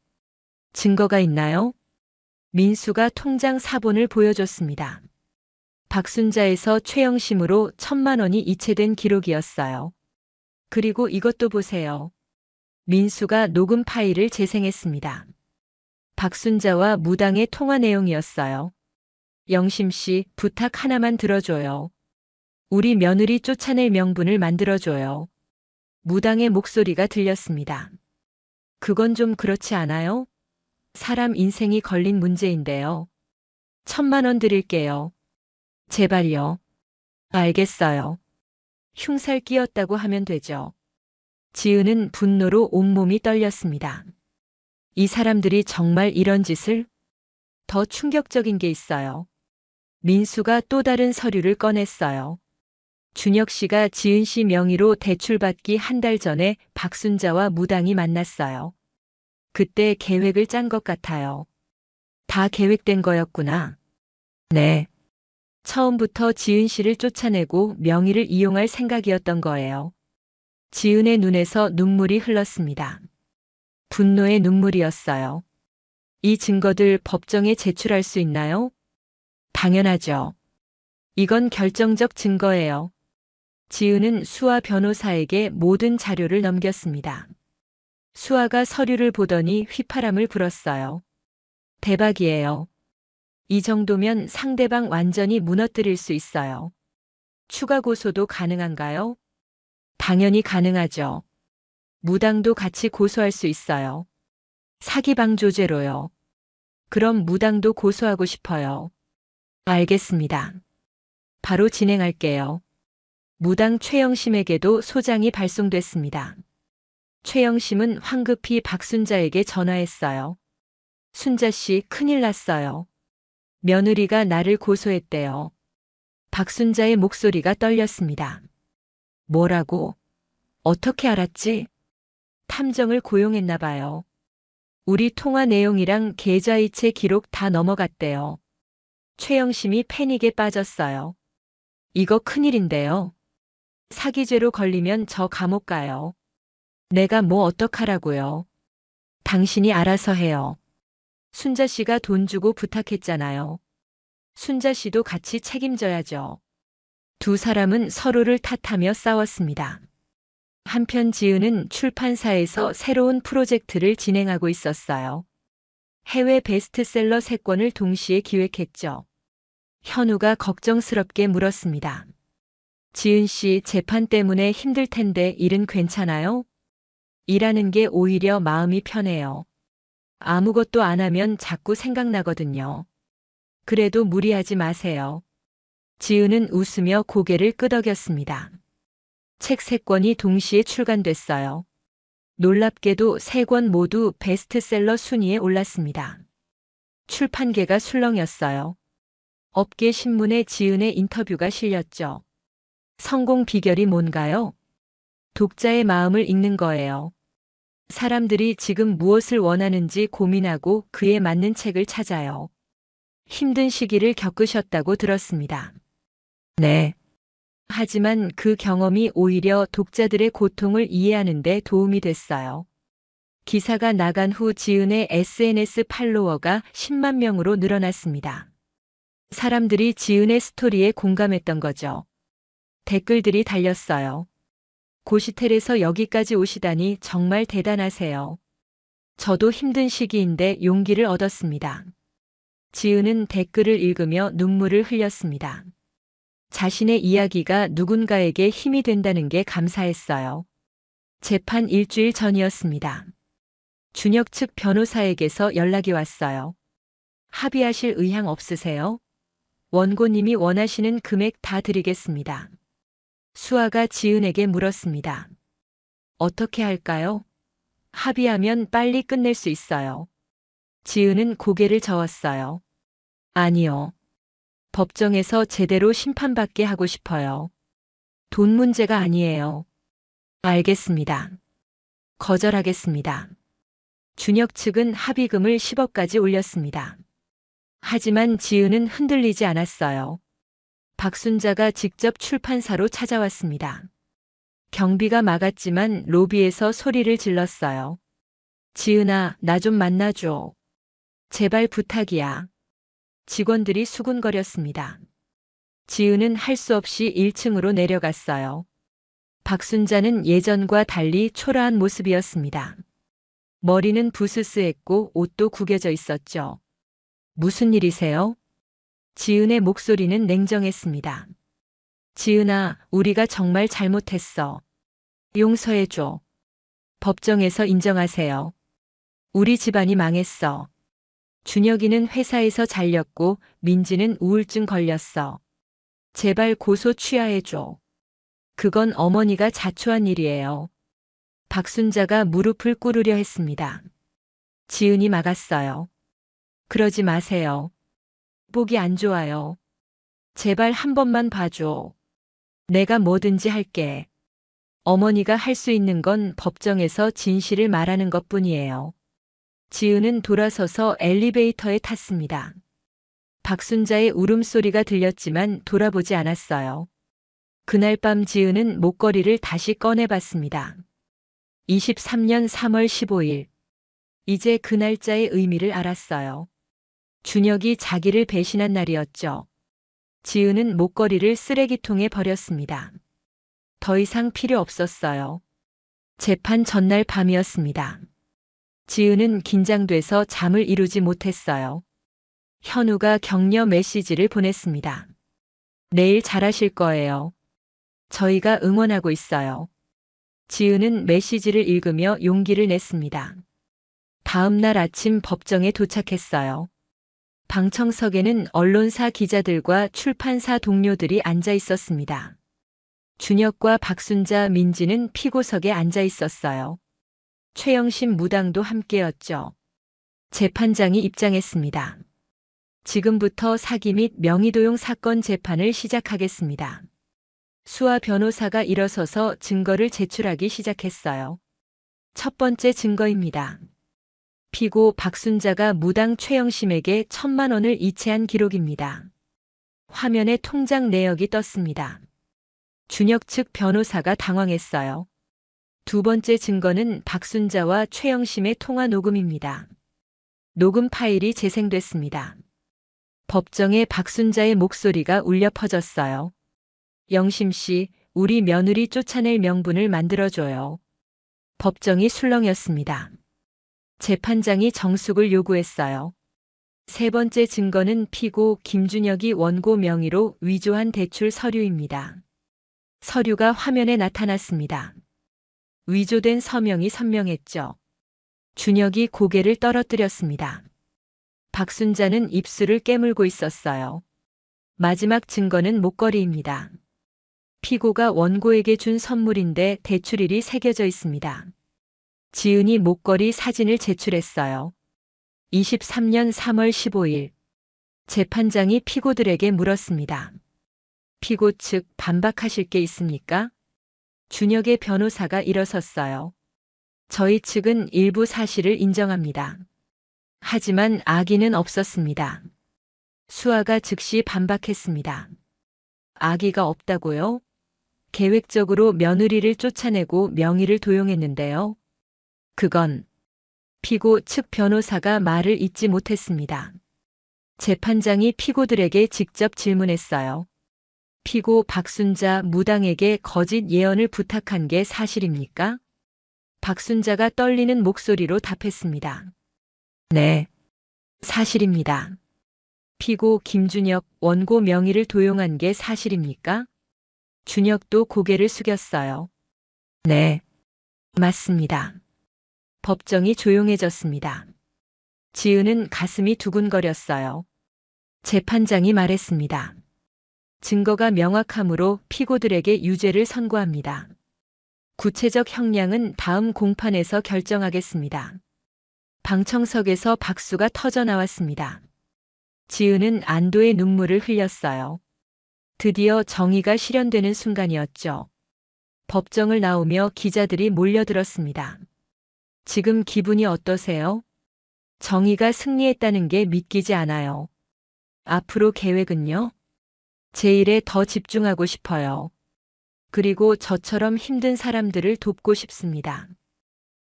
증거가 있나요? 민수가 통장 사본을 보여줬습니다. 박순자에서 최영심으로 1,000만 원이 이체된 기록이었어요. 그리고 이것도 보세요. 민수가 녹음 파일을 재생했습니다. 박순자와 무당의 통화 내용이었어요. 영심 씨, 부탁 하나만 들어줘요. 우리 며느리 쫓아낼 명분을 만들어줘요. 무당의 목소리가 들렸습니다. 그건 좀 그렇지 않아요? 사람 인생이 걸린 문제인데요. 1,000만 원 드릴게요. 제발요. 알겠어요. 흉살 끼었다고 하면 되죠. 지은은 분노로 온몸이 떨렸습니다. 이 사람들이 정말 이런 짓을? 더 충격적인 게 있어요. 민수가 또 다른 서류를 꺼냈어요. 준혁 씨가 지은 씨 명의로 대출받기 한 달 전에 박순자와 무당이 만났어요. 그때 계획을 짠 것 같아요. 다 계획된 거였구나. 네. 처음부터 지은 씨를 쫓아내고 명의를 이용할 생각이었던 거예요. 지은의 눈에서 눈물이 흘렀습니다. 분노의 눈물이었어요. 이 증거들 법정에 제출할 수 있나요? 당연하죠. 이건 결정적 증거예요. 지은은 수아 변호사에게 모든 자료를 넘겼습니다. 수아가 서류를 보더니 휘파람을 불었어요. 대박이에요. 이 정도면 상대방 완전히 무너뜨릴 수 있어요. 추가 고소도 가능한가요? 당연히 가능하죠. 무당도 같이 고소할 수 있어요. 사기방조죄로요. 그럼 무당도 고소하고 싶어요. 알겠습니다. 바로 진행할게요. 무당 최영심에게도 소장이 발송됐습니다. 최영심은 황급히 박순자에게 전화했어요. 순자 씨, 큰일 났어요. 며느리가 나를 고소했대요. 박순자의 목소리가 떨렸습니다. 뭐라고? 어떻게 알았지? 탐정을 고용했나 봐요. 우리 통화 내용이랑 계좌이체 기록 다 넘어갔대요. 최영심이 패닉에 빠졌어요. 이거 큰일인데요. 사기죄로 걸리면 저 감옥 가요. 내가 뭐 어떡하라고요. 당신이 알아서 해요. 순자 씨가 돈 주고 부탁했잖아요. 순자 씨도 같이 책임져야죠. 두 사람은 서로를 탓하며 싸웠습니다. 한편 지은은 출판사에서 새로운 프로젝트를 진행하고 있었어요. 해외 베스트셀러 3권을 동시에 기획했죠. 현우가 걱정스럽게 물었습니다. 지은 씨, 재판 때문에 힘들 텐데 일은 괜찮아요? 일하는 게 오히려 마음이 편해요. 아무것도 안 하면 자꾸 생각나거든요. 그래도 무리하지 마세요. 지은은 웃으며 고개를 끄덕였습니다. 책 3권이 동시에 출간됐어요. 놀랍게도 3권 모두 베스트셀러 순위에 올랐습니다. 출판계가 술렁였어요. 업계 신문에 지은의 인터뷰가 실렸죠. 성공 비결이 뭔가요? 독자의 마음을 읽는 거예요. 사람들이 지금 무엇을 원하는지 고민하고 그에 맞는 책을 찾아요. 힘든 시기를 겪으셨다고 들었습니다. 네. 하지만 그 경험이 오히려 독자들의 고통을 이해하는 데 도움이 됐어요. 기사가 나간 후 지은의 SNS 팔로워가 10만 명으로 늘어났습니다. 사람들이 지은의 스토리에 공감했던 거죠. 댓글들이 달렸어요. 고시텔에서 여기까지 오시다니 정말 대단하세요. 저도 힘든 시기인데 용기를 얻었습니다. 지은은 댓글을 읽으며 눈물을 흘렸습니다. 자신의 이야기가 누군가에게 힘이 된다는 게 감사했어요. 재판 일주일 전이었습니다. 준혁 측 변호사에게서 연락이 왔어요. 합의하실 의향 없으세요? 원고님이 원하시는 금액 다 드리겠습니다. 수아가 지은에게 물었습니다. 어떻게 할까요? 합의하면 빨리 끝낼 수 있어요. 지은은 고개를 저었어요. 아니요. 법정에서 제대로 심판받게 하고 싶어요. 돈 문제가 아니에요. 알겠습니다. 거절하겠습니다. 준혁 측은 합의금을 10억까지 올렸습니다. 하지만 지은은 흔들리지 않았어요. 박순자가 직접 출판사로 찾아왔습니다. 경비가 막았지만 로비에서 소리를 질렀어요. 지은아, 나 좀 만나줘. 제발 부탁이야. 직원들이 수군거렸습니다. 지은은 할 수 없이 1층으로 내려갔어요. 박순자는 예전과 달리 초라한 모습이었습니다. 머리는 부스스했고 옷도 구겨져 있었죠. 무슨 일이세요? 지은의 목소리는 냉정했습니다. 지은아, 우리가 정말 잘못했어. 용서해줘. 법정에서 인정하세요. 우리 집안이 망했어. 준혁이는 회사에서 잘렸고 민지는 우울증 걸렸어. 제발 고소 취하해줘. 그건 어머니가 자초한 일이에요. 박순자가 무릎을 꿇으려 했습니다. 지은이 막았어요. 그러지 마세요. 보기 안 좋아요. 제발 한 번만 봐줘. 내가 뭐든지 할게. 어머니가 할 수 있는 건 법정에서 진실을 말하는 것뿐이에요. 지은은 돌아서서 엘리베이터에 탔습니다. 박순자의 울음소리가 들렸지만 돌아보지 않았어요. 그날 밤 지은은 목걸이를 다시 꺼내봤습니다. 23년 3월 15일. 이제 그 날짜의 의미를 알았어요. 준혁이 자기를 배신한 날이었죠. 지은은 목걸이를 쓰레기통에 버렸습니다. 더 이상 필요 없었어요. 재판 전날 밤이었습니다. 지은은 긴장돼서 잠을 이루지 못했어요. 현우가 격려 메시지를 보냈습니다. 내일 잘하실 거예요. 저희가 응원하고 있어요. 지은은 메시지를 읽으며 용기를 냈습니다. 다음 날 아침 법정에 도착했어요. 방청석에는 언론사 기자들과 출판사 동료들이 앉아 있었습니다. 준혁과 박순자, 민지는 피고석에 앉아 있었어요. 최영심 무당도 함께였죠. 재판장이 입장했습니다. 지금부터 사기 및 명의도용 사건 재판을 시작하겠습니다. 수아 변호사가 일어서서 증거를 제출하기 시작했어요. 첫 번째 증거입니다. 피고 박순자가 무당 최영심에게 1,000만 원을 이체한 기록입니다. 화면에 통장 내역이 떴습니다. 준혁 측 변호사가 당황했어요. 두 번째 증거는 박순자와 최영심의 통화 녹음입니다. 녹음 파일이 재생됐습니다. 법정에 박순자의 목소리가 울려 퍼졌어요. 영심 씨, 우리 며느리 쫓아낼 명분을 만들어줘요. 법정이 술렁였습니다. 재판장이 정숙을 요구했어요. 세 번째 증거는 피고 김준혁이 원고 명의로 위조한 대출 서류입니다. 서류가 화면에 나타났습니다. 위조된 서명이 선명했죠. 준혁이 고개를 떨어뜨렸습니다. 박순자는 입술을 깨물고 있었어요. 마지막 증거는 목걸이입니다. 피고가 원고에게 준 선물인데 대출일이 새겨져 있습니다. 지은이 목걸이 사진을 제출했어요. 23년 3월 15일. 재판장이 피고들에게 물었습니다. 피고 측 반박하실 게 있습니까? 준혁의 변호사가 일어섰어요. 저희 측은 일부 사실을 인정합니다. 하지만 악의는 없었습니다. 수아가 즉시 반박했습니다. 악의가 없다고요? 계획적으로 며느리를 쫓아내고 명의를 도용했는데요. 그건 피고 측 변호사가 말을 잇지 못했습니다. 재판장이 피고들에게 직접 질문했어요. 피고 박순자 무당에게 거짓 예언을 부탁한 게 사실입니까? 박순자가 떨리는 목소리로 답했습니다. 네, 사실입니다. 피고 김준혁 원고 명의를 도용한 게 사실입니까? 준혁도 고개를 숙였어요. 네, 맞습니다. 법정이 조용해졌습니다. 지은은 가슴이 두근거렸어요. 재판장이 말했습니다. 증거가 명확하므로 피고들에게 유죄를 선고합니다. 구체적 형량은 다음 공판에서 결정하겠습니다. 방청석에서 박수가 터져 나왔습니다. 지은은 안도의 눈물을 흘렸어요. 드디어 정의가 실현되는 순간이었죠. 법정을 나오며 기자들이 몰려들었습니다. 지금 기분이 어떠세요? 정의가 승리했다는 게 믿기지 않아요. 앞으로 계획은요? 제 일에 더 집중하고 싶어요. 그리고 저처럼 힘든 사람들을 돕고 싶습니다.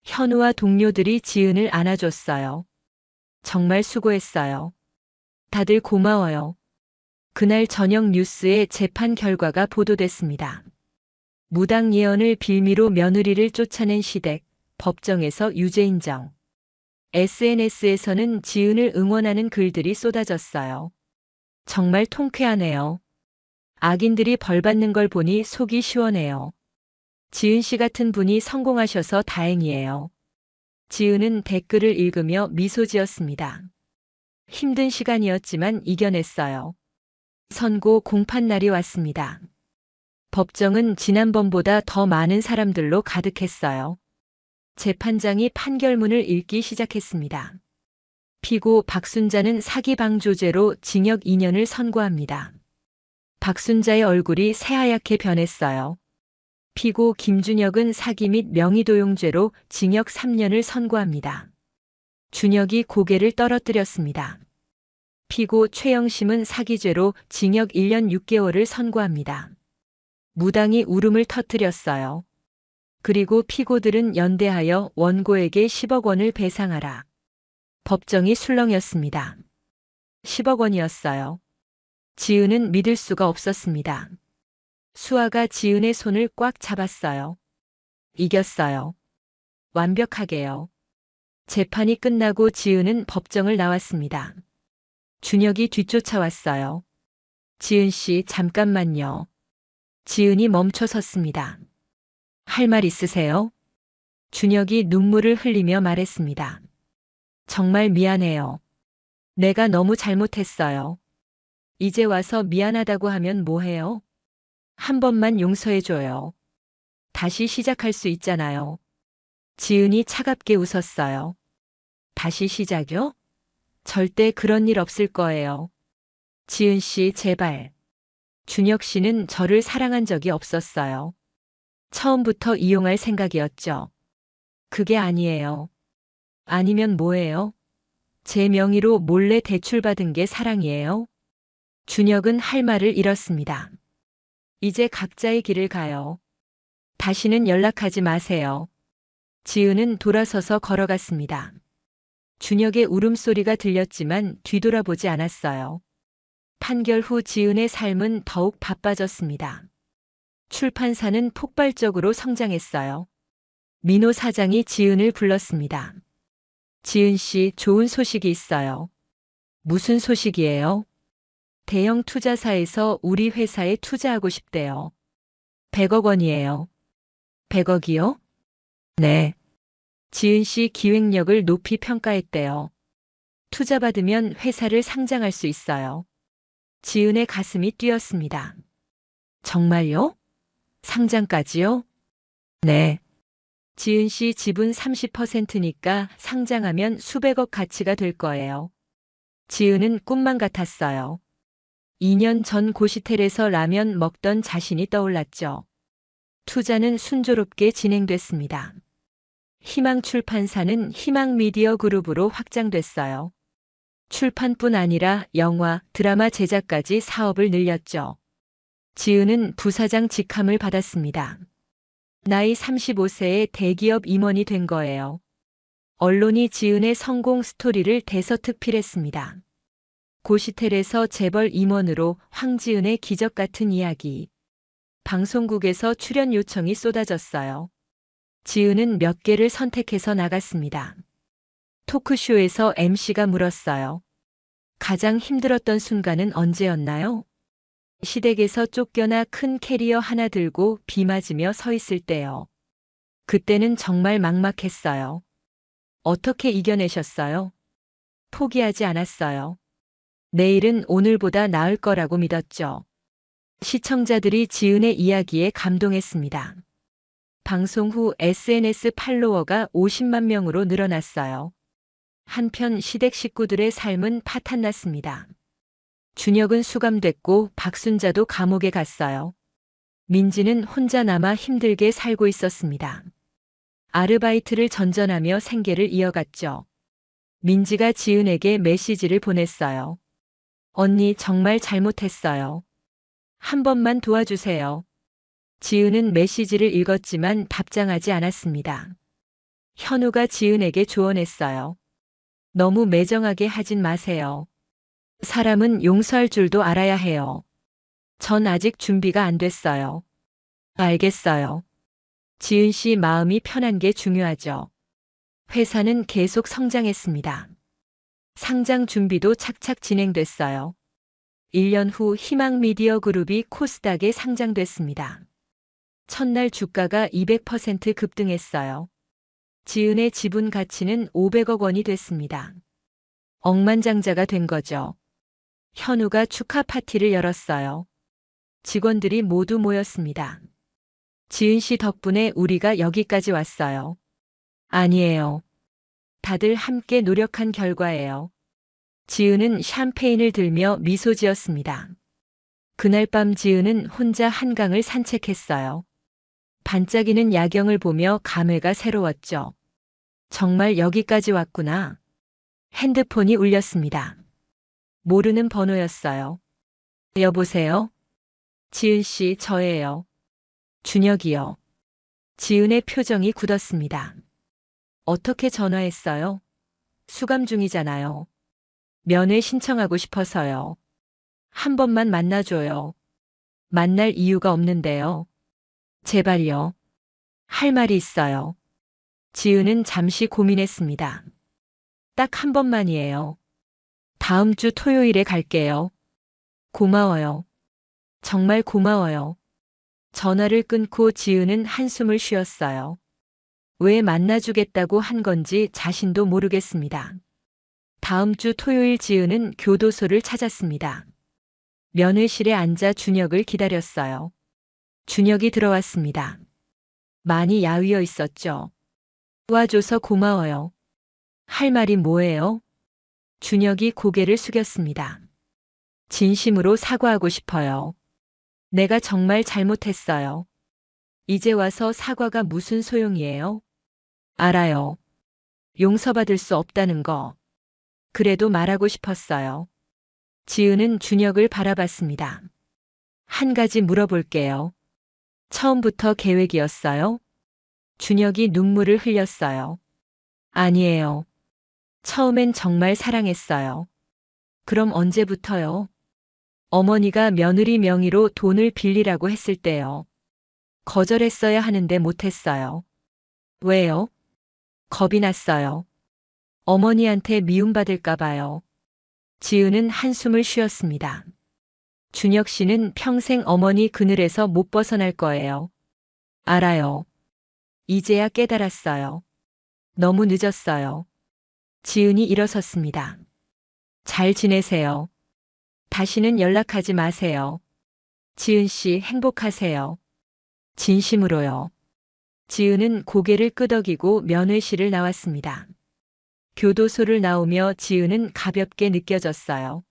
현우와 동료들이 지은을 안아줬어요. 정말 수고했어요. 다들 고마워요. 그날 저녁 뉴스에 재판 결과가 보도됐습니다. 무당 예언을 빌미로 며느리를 쫓아낸 시댁, 법정에서 유죄 인정. SNS에서는 지은을 응원하는 글들이 쏟아졌어요. 정말 통쾌하네요. 악인들이 벌 받는 걸 보니 속이 시원해요. 지은 씨 같은 분이 성공하셔서 다행이에요. 지은은 댓글을 읽으며 미소 지었습니다. 힘든 시간이었지만 이겨냈어요. 선고 공판 날이 왔습니다. 법정은 지난번보다 더 많은 사람들로 가득했어요. 재판장이 판결문을 읽기 시작했습니다. 피고 박순자는 사기 방조죄로 징역 2년을 선고합니다. 박순자의 얼굴이 새하얗게 변했어요. 피고 김준혁은 사기 및 명의도용죄로 징역 3년을 선고합니다. 준혁이 고개를 떨어뜨렸습니다. 피고 최영심은 사기죄로 징역 1년 6개월을 선고합니다. 무당이 울음을 터뜨렸어요. 그리고 피고들은 연대하여 원고에게 10억 원을 배상하라. 법정이 술렁였습니다. 10억 원이었어요. 지은은 믿을 수가 없었습니다. 수아가 지은의 손을 꽉 잡았어요. 이겼어요. 완벽하게요. 재판이 끝나고 지은은 법정을 나왔습니다. 준혁이 뒤쫓아왔어요. 지은 씨, 잠깐만요. 지은이 멈춰 섰습니다. 할 말 있으세요? 준혁이 눈물을 흘리며 말했습니다. 정말 미안해요. 내가 너무 잘못했어요. 이제 와서 미안하다고 하면 뭐해요? 한 번만 용서해줘요. 다시 시작할 수 있잖아요. 지은이 차갑게 웃었어요. 다시 시작요? 절대 그런 일 없을 거예요. 지은 씨, 제발. 준혁 씨는 저를 사랑한 적이 없었어요. 처음부터 이용할 생각이었죠. 그게 아니에요. 아니면 뭐예요? 제 명의로 몰래 대출받은 게 사랑이에요? 준혁은 할 말을 잃었습니다. 이제 각자의 길을 가요. 다시는 연락하지 마세요. 지은은 돌아서서 걸어갔습니다. 준혁의 울음소리가 들렸지만 뒤돌아보지 않았어요. 판결 후 지은의 삶은 더욱 바빠졌습니다. 출판사는 폭발적으로 성장했어요. 민호 사장이 지은을 불렀습니다. 지은 씨, 좋은 소식이 있어요. 무슨 소식이에요? 대형 투자사에서 우리 회사에 투자하고 싶대요. 100억 원이에요. 100억이요? 네. 지은 씨 기획력을 높이 평가했대요. 투자 받으면 회사를 상장할 수 있어요. 지은의 가슴이 뛰었습니다. 정말요? 상장까지요? 네. 지은 씨 지분 30%니까 상장하면 수백억 가치가 될 거예요. 지은은 꿈만 같았어요. 2년 전 고시텔에서 라면 먹던 자신이 떠올랐죠. 투자는 순조롭게 진행됐습니다. 희망출판사는 희망미디어 그룹으로 확장됐어요. 출판뿐 아니라 영화, 드라마 제작까지 사업을 늘렸죠. 지은은 부사장 직함을 받았습니다. 나이 35세에 대기업 임원이 된 거예요. 언론이 지은의 성공 스토리를 대서특필했습니다. 고시텔에서 재벌 임원으로 황지은의 기적 같은 이야기. 방송국에서 출연 요청이 쏟아졌어요. 지은은 몇 개를 선택해서 나갔습니다. 토크쇼에서 MC가 물었어요. 가장 힘들었던 순간은 언제였나요? 시댁에서 쫓겨나 큰 캐리어 하나 들고 비 맞으며 서 있을 때요. 그때는 정말 막막했어요. 어떻게 이겨내셨어요? 포기하지 않았어요. 내일은 오늘보다 나을 거라고 믿었죠. 시청자들이 지은의 이야기에 감동했습니다. 방송 후 SNS 팔로워가 50만 명으로 늘어났어요. 한편 시댁 식구들의 삶은 파탄났습니다. 준혁은 수감됐고 박순자도 감옥에 갔어요. 민지는 혼자 남아 힘들게 살고 있었습니다. 아르바이트를 전전하며 생계를 이어갔죠. 민지가 지은에게 메시지를 보냈어요. 언니 정말 잘못했어요. 한 번만 도와주세요. 지은은 메시지를 읽었지만 답장하지 않았습니다. 현우가 지은에게 조언했어요. 너무 매정하게 하진 마세요. 사람은 용서할 줄도 알아야 해요. 전 아직 준비가 안 됐어요. 알겠어요. 지은 씨 마음이 편한 게 중요하죠. 회사는 계속 성장했습니다. 상장 준비도 착착 진행됐어요. 1년 후 희망미디어 그룹이 코스닥에 상장됐습니다. 첫날 주가가 200% 급등했어요. 지은의 지분 가치는 500억 원이 됐습니다. 억만장자가 된 거죠. 현우가 축하 파티를 열었어요. 직원들이 모두 모였습니다. 지은 씨 덕분에 우리가 여기까지 왔어요. 아니에요. 다들 함께 노력한 결과예요. 지은은 샴페인을 들며 미소 지었습니다. 그날 밤 지은은 혼자 한강을 산책했어요. 반짝이는 야경을 보며 감회가 새로웠죠. 정말 여기까지 왔구나. 핸드폰이 울렸습니다. 모르는 번호였어요. 여보세요? 지은 씨, 저예요. 준혁이요. 지은의 표정이 굳었습니다. 어떻게 전화했어요? 수감 중이잖아요. 면회 신청하고 싶어서요. 한 번만 만나줘요. 만날 이유가 없는데요. 제발요. 할 말이 있어요. 지은은 잠시 고민했습니다. 딱 한 번만이에요. 다음 주 토요일에 갈게요. 고마워요. 정말 고마워요. 전화를 끊고 지은은 한숨을 쉬었어요. 왜 만나주겠다고 한 건지 자신도 모르겠습니다. 다음 주 토요일 지은은 교도소를 찾았습니다. 면회실에 앉아 준혁을 기다렸어요. 준혁이 들어왔습니다. 많이 야위어 있었죠. 도와줘서 고마워요. 할 말이 뭐예요? 준혁이 고개를 숙였습니다. 진심으로 사과하고 싶어요. 내가 정말 잘못했어요. 이제 와서 사과가 무슨 소용이에요? 알아요. 용서받을 수 없다는 거. 그래도 말하고 싶었어요. 지은은 준혁을 바라봤습니다. 한 가지 물어볼게요. 처음부터 계획이었어요? 준혁이 눈물을 흘렸어요. 아니에요. 처음엔 정말 사랑했어요. 그럼 언제부터요? 어머니가 며느리 명의로 돈을 빌리라고 했을 때요. 거절했어야 하는데 못했어요. 왜요? 겁이 났어요. 어머니한테 미움받을까 봐요. 지은은 한숨을 쉬었습니다. 준혁 씨는 평생 어머니 그늘에서 못 벗어날 거예요. 알아요. 이제야 깨달았어요. 너무 늦었어요. 지은이 일어섰습니다. 잘 지내세요. 다시는 연락하지 마세요. 지은 씨 행복하세요. 진심으로요. 지은은 고개를 끄덕이고 면회실을 나왔습니다. 교도소를 나오며 지은은 가볍게 느껴졌어요.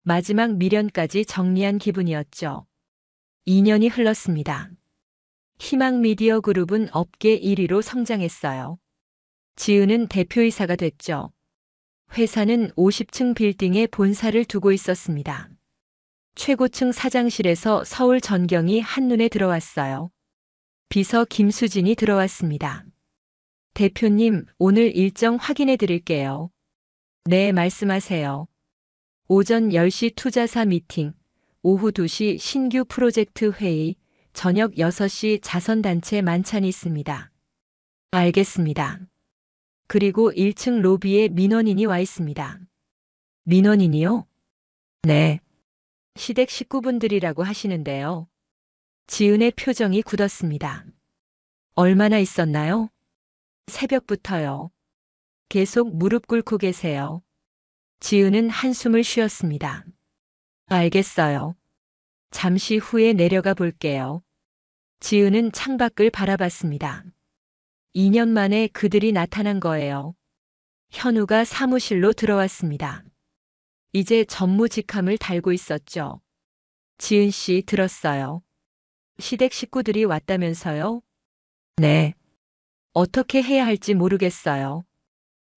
마지막 미련까지 정리한 기분이었죠. 2년이 흘렀습니다. 희망미디어 그룹은 업계 1위로 성장했어요. 지은은 대표이사가 됐죠. 회사는 50층 빌딩에 본사를 두고 있었습니다. 최고층 사장실에서 서울 전경이 한눈에 들어왔어요. 비서 김수진이 들어왔습니다. 대표님, 오늘 일정 확인해 드릴게요. 네, 말씀하세요. 오전 10시 투자사 미팅, 오후 2시 신규 프로젝트 회의, 저녁 6시 자선단체 만찬이 있습니다. 알겠습니다. 그리고 1층 로비에 민원인이 와 있습니다. 민원인이요? 네. 시댁 식구분들이라고 하시는데요. 지은의 표정이 굳었습니다. 얼마나 있었나요? 새벽부터요. 계속 무릎 꿇고 계세요. 지은은 한숨을 쉬었습니다. 알겠어요. 잠시 후에 내려가 볼게요. 지은은 창밖을 바라봤습니다. 2년 만에 그들이 나타난 거예요. 현우가 사무실로 들어왔습니다. 이제 전무직함을 달고 있었죠. 지은 씨 들었어요. 시댁 식구들이 왔다면서요? 네. 어떻게 해야 할지 모르겠어요.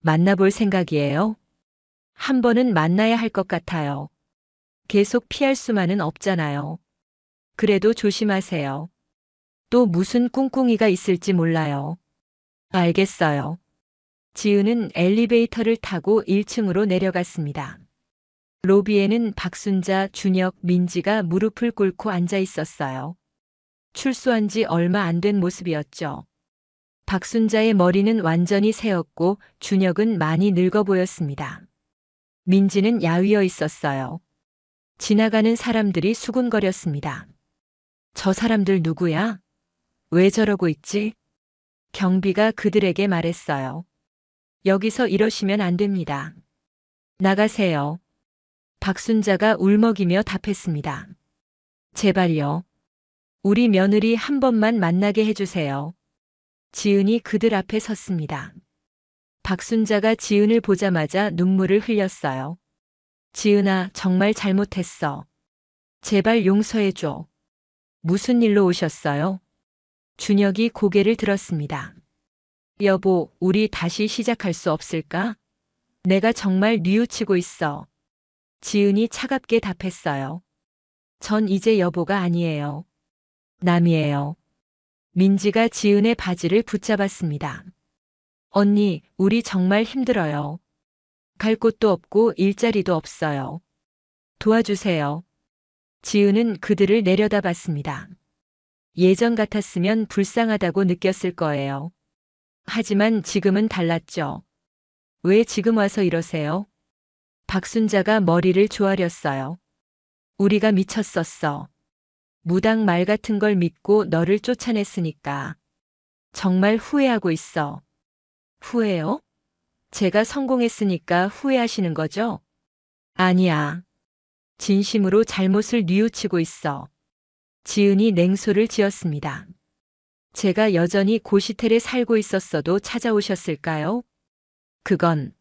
만나볼 생각이에요? 한 번은 만나야 할 것 같아요. 계속 피할 수만은 없잖아요. 그래도 조심하세요. 또 무슨 꿍꿍이가 있을지 몰라요. 알겠어요. 지은은 엘리베이터를 타고 1층으로 내려갔습니다. 로비에는 박순자, 준혁, 민지가 무릎을 꿇고 앉아 있었어요. 출소한 지 얼마 안 된 모습이었죠. 박순자의 머리는 완전히 새었고 준혁은 많이 늙어 보였습니다. 민지는 야위어 있었어요. 지나가는 사람들이 수군거렸습니다. 저 사람들 누구야? 왜 저러고 있지? 경비가 그들에게 말했어요. 여기서 이러시면 안 됩니다. 나가세요. 박순자가 울먹이며 답했습니다. 제발요. 우리 며느리 한 번만 만나게 해주세요. 지은이 그들 앞에 섰습니다. 박순자가 지은을 보자마자 눈물을 흘렸어요. 지은아, 정말 잘못했어. 제발 용서해줘. 무슨 일로 오셨어요? 준혁이 고개를 들었습니다. 여보, 우리 다시 시작할 수 없을까? 내가 정말 뉘우치고 있어. 지은이 차갑게 답했어요. 전 이제 여보가 아니에요. 남이에요. 민지가 지은의 바지를 붙잡았습니다. 언니, 우리 정말 힘들어요. 갈 곳도 없고 일자리도 없어요. 도와주세요. 지은은 그들을 내려다봤습니다. 예전 같았으면 불쌍하다고 느꼈을 거예요. 하지만 지금은 달랐죠. 왜 지금 와서 이러세요? 박순자가 머리를 조아렸어요. 우리가 미쳤었어. 무당 말 같은 걸 믿고 너를 쫓아냈으니까. 정말 후회하고 있어. 후회요? 제가 성공했으니까 후회하시는 거죠? 아니야. 진심으로 잘못을 뉘우치고 있어. 지은이 냉소를 지었습니다. 제가 여전히 고시텔에 살고 있었어도 찾아오셨을까요? 그건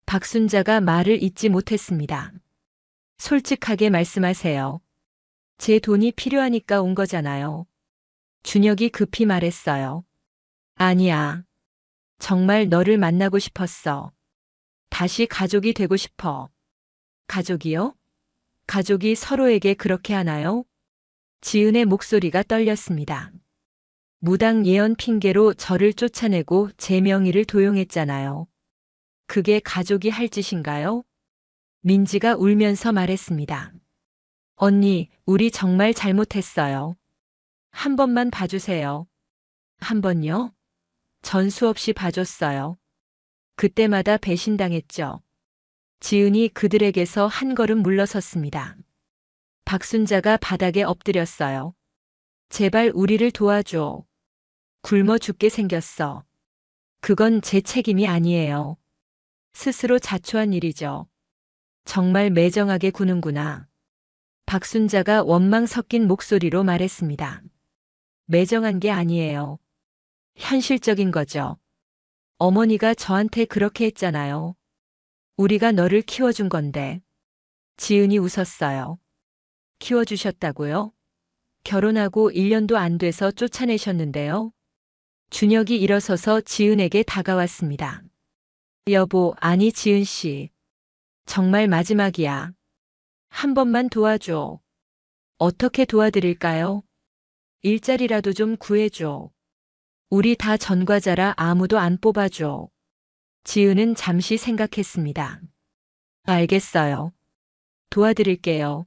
박순자가 말을 잇지 못했습니다. 솔직하게 말씀하세요. 제 돈이 필요하니까 온 거잖아요. 준혁이 급히 말했어요. 아니야. 정말 너를 만나고 싶었어. 다시 가족이 되고 싶어. 가족이요? 가족이 서로에게 그렇게 하나요? 지은의 목소리가 떨렸습니다. 무당 예언 핑계로 저를 쫓아내고 제 명의를 도용했잖아요. 그게 가족이 할 짓인가요? 민지가 울면서 말했습니다. 언니, 우리 정말 잘못했어요. 한 번만 봐주세요. 한 번요? 전수 없이 봐줬어요. 그때마다 배신당했죠. 지은이 그들에게서 한 걸음 물러섰습니다. 박순자가 바닥에 엎드렸어요. 제발 우리를 도와줘. 굶어 죽게 생겼어. 그건 제 책임이 아니에요. 스스로 자초한 일이죠. 정말 매정하게 구는구나. 박순자가 원망 섞인 목소리로 말했습니다. 매정한 게 아니에요. 현실적인 거죠. 어머니가 저한테 그렇게 했잖아요. 우리가 너를 키워준 건데. 지은이 웃었어요. 키워주셨다고요? 결혼하고 1년도 안 돼서 쫓아내셨는데요. 준혁이 일어서서 지은에게 다가왔습니다. 여보, 아니 지은 씨. 정말 마지막이야. 한 번만 도와줘. 어떻게 도와드릴까요? 일자리라도 좀 구해줘. 우리 다 전과자라 아무도 안 뽑아줘. 지은은 잠시 생각했습니다. 알겠어요. 도와드릴게요.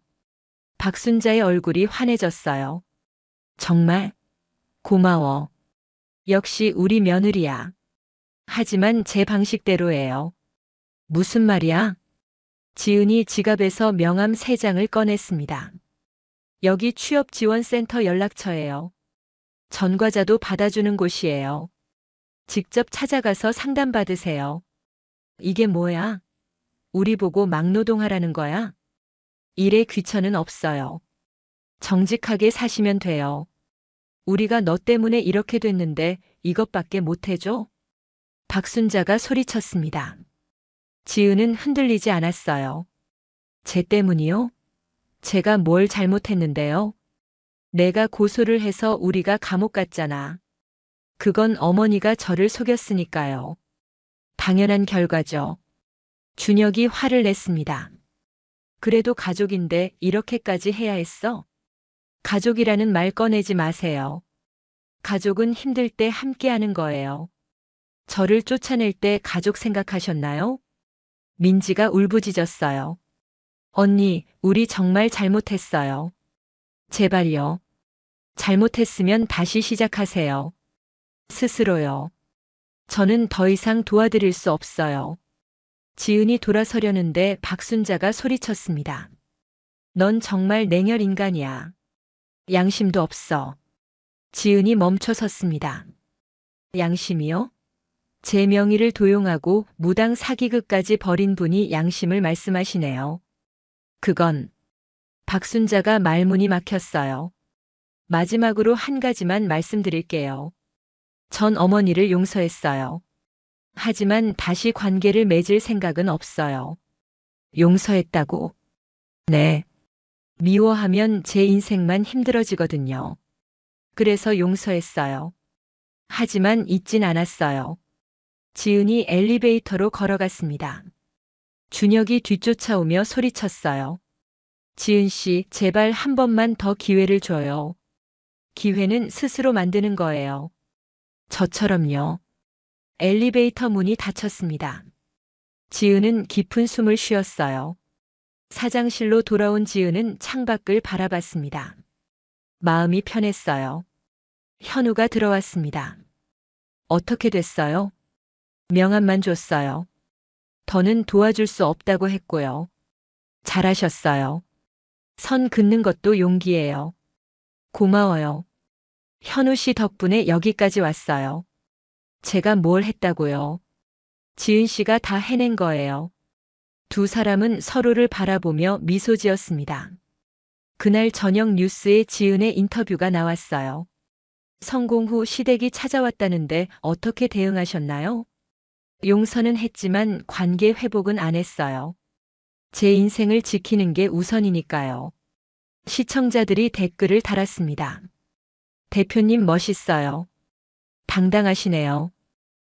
박순자의 얼굴이 환해졌어요. 정말? 고마워. 역시 우리 며느리야. 하지만 제 방식대로예요. 무슨 말이야? 지은이 지갑에서 명함 3장을 꺼냈습니다. 여기 취업지원센터 연락처예요. 전과자도 받아주는 곳이에요. 직접 찾아가서 상담받으세요. 이게 뭐야? 우리 보고 막노동하라는 거야? 일에 귀천은 없어요. 정직하게 사시면 돼요. 우리가 너 때문에 이렇게 됐는데 이것밖에 못 해줘? 박순자가 소리쳤습니다. 지은은 흔들리지 않았어요. 쟤 때문이요? 제가 뭘 잘못했는데요? 내가 고소를 해서 우리가 감옥 갔잖아. 그건 어머니가 저를 속였으니까요. 당연한 결과죠. 준혁이 화를 냈습니다. 그래도 가족인데 이렇게까지 해야 했어? 가족이라는 말 꺼내지 마세요. 가족은 힘들 때 함께하는 거예요. 저를 쫓아낼 때 가족 생각하셨나요? 민지가 울부짖었어요. 언니, 우리 정말 잘못했어요. 제발요. 잘못했으면 다시 시작하세요. 스스로요. 저는 더 이상 도와드릴 수 없어요. 지은이 돌아서려는데 박순자가 소리쳤습니다. 넌 정말 냉혈 인간이야. 양심도 없어. 지은이 멈춰 섰습니다. 양심이요? 제 명의를 도용하고 무당 사기극까지 벌인 분이 양심을 말씀하시네요. 그건 박순자가 말문이 막혔어요. 마지막으로 한 가지만 말씀드릴게요. 전 어머니를 용서했어요. 하지만 다시 관계를 맺을 생각은 없어요. 용서했다고? 네. 미워하면 제 인생만 힘들어지거든요. 그래서 용서했어요. 하지만 잊진 않았어요. 지은이 엘리베이터로 걸어갔습니다. 준혁이 뒤쫓아오며 소리쳤어요. 지은 씨, 제발 한 번만 더 기회를 줘요. 기회는 스스로 만드는 거예요. 저처럼요. 엘리베이터 문이 닫혔습니다. 지은은 깊은 숨을 쉬었어요. 사장실로 돌아온 지은은 창밖을 바라봤습니다. 마음이 편했어요. 현우가 들어왔습니다. 어떻게 됐어요? 명함만 줬어요. 더는 도와줄 수 없다고 했고요. 잘하셨어요. 선 긋는 것도 용기예요. 고마워요. 현우 씨 덕분에 여기까지 왔어요. 제가 뭘 했다고요? 지은 씨가 다 해낸 거예요. 두 사람은 서로를 바라보며 미소 지었습니다. 그날 저녁 뉴스에 지은의 인터뷰가 나왔어요. 성공 후 시댁이 찾아왔다는데 어떻게 대응하셨나요? 용서는 했지만 관계 회복은 안 했어요. 제 인생을 지키는 게 우선이니까요. 시청자들이 댓글을 달았습니다. 대표님 멋있어요. 당당하시네요.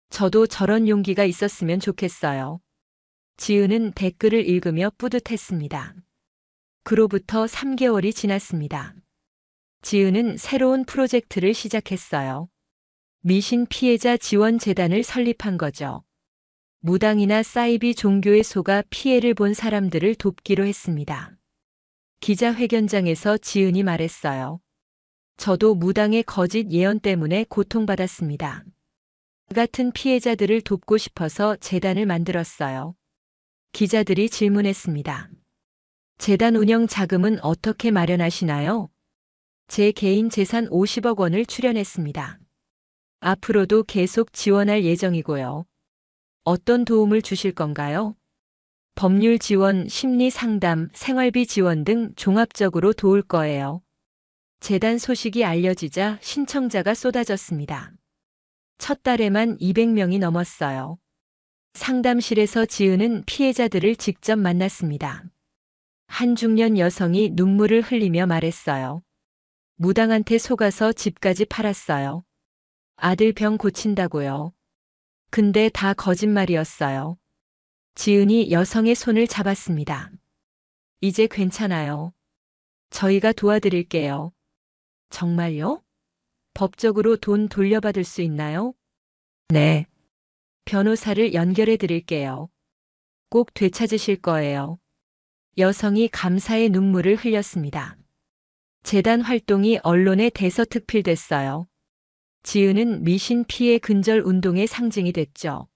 저도 저런 용기가 있었으면 좋겠어요. 지은은 댓글을 읽으며 뿌듯했습니다. 그로부터 3개월이 지났습니다. 지은은 새로운 프로젝트를 시작했어요. 미신 피해자 지원 재단을 설립한 거죠. 무당이나 사이비 종교에 속아 피해를 본 사람들을 돕기로 했습니다. 기자회견장에서 지은이 말했어요. 저도 무당의 거짓 예언 때문에 고통받았습니다. 그 같은 피해자들을 돕고 싶어서 재단을 만들었어요. 기자들이 질문했습니다. 재단 운영 자금은 어떻게 마련하시나요? 제 개인 재산 50억 원을 출연했습니다. 앞으로도 계속 지원할 예정이고요. 어떤 도움을 주실 건가요? 법률 지원, 심리 상담, 생활비 지원 등 종합적으로 도울 거예요. 재단 소식이 알려지자 신청자가 쏟아졌습니다. 첫 달에만 200명이 넘었어요. 상담실에서 지은은 피해자들을 직접 만났습니다. 한 중년 여성이 눈물을 흘리며 말했어요. 무당한테 속아서 집까지 팔았어요. 아들 병 고친다고요. 근데 다 거짓말이었어요. 지은이 여성의 손을 잡았습니다. 이제 괜찮아요. 저희가 도와드릴게요. 정말요? 법적으로 돈 돌려받을 수 있나요? 네. 변호사를 연결해 드릴게요. 꼭 되찾으실 거예요. 여성이 감사의 눈물을 흘렸습니다. 재단 활동이 언론에 대서특필됐어요. 지은은 미신 피해 근절 운동의 상징이 됐죠.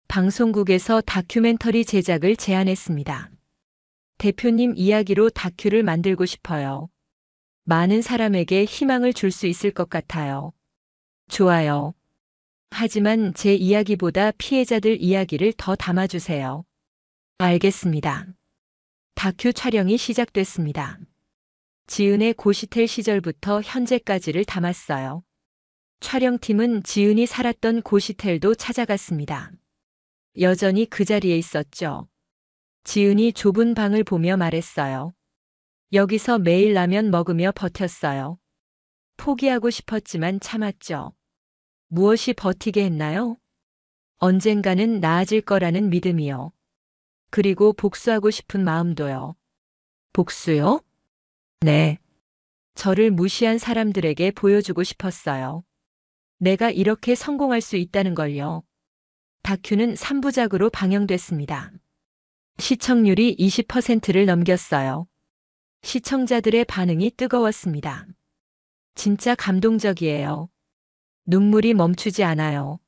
방송국에서 다큐멘터리 제작을 제안했습니다. 대표님 이야기로 다큐를 만들고 싶어요. 많은 사람에게 희망을 줄 수 있을 것 같아요. 좋아요. 하지만 제 이야기보다 피해자들 이야기를 더 담아주세요. 알겠습니다. 다큐 촬영이 시작됐습니다. 지은의 고시텔 시절부터 현재까지를 담았어요. 촬영팀은 지은이 살았던 고시텔도 찾아갔습니다. 여전히 그 자리에 있었죠. 지은이 좁은 방을 보며 말했어요. 여기서 매일 라면 먹으며 버텼어요. 포기하고 싶었지만 참았죠. 무엇이 버티게 했나요? 언젠가는 나아질 거라는 믿음이요. 그리고 복수하고 싶은 마음도요. 복수요? 네. 저를 무시한 사람들에게 보여주고 싶었어요. 내가 이렇게 성공할 수 있다는 걸요. 다큐는 3부작으로 방영됐습니다. 시청률이 20%를 넘겼어요. 시청자들의 반응이 뜨거웠습니다. 진짜 감동적이에요. 눈물이 멈추지 않아요.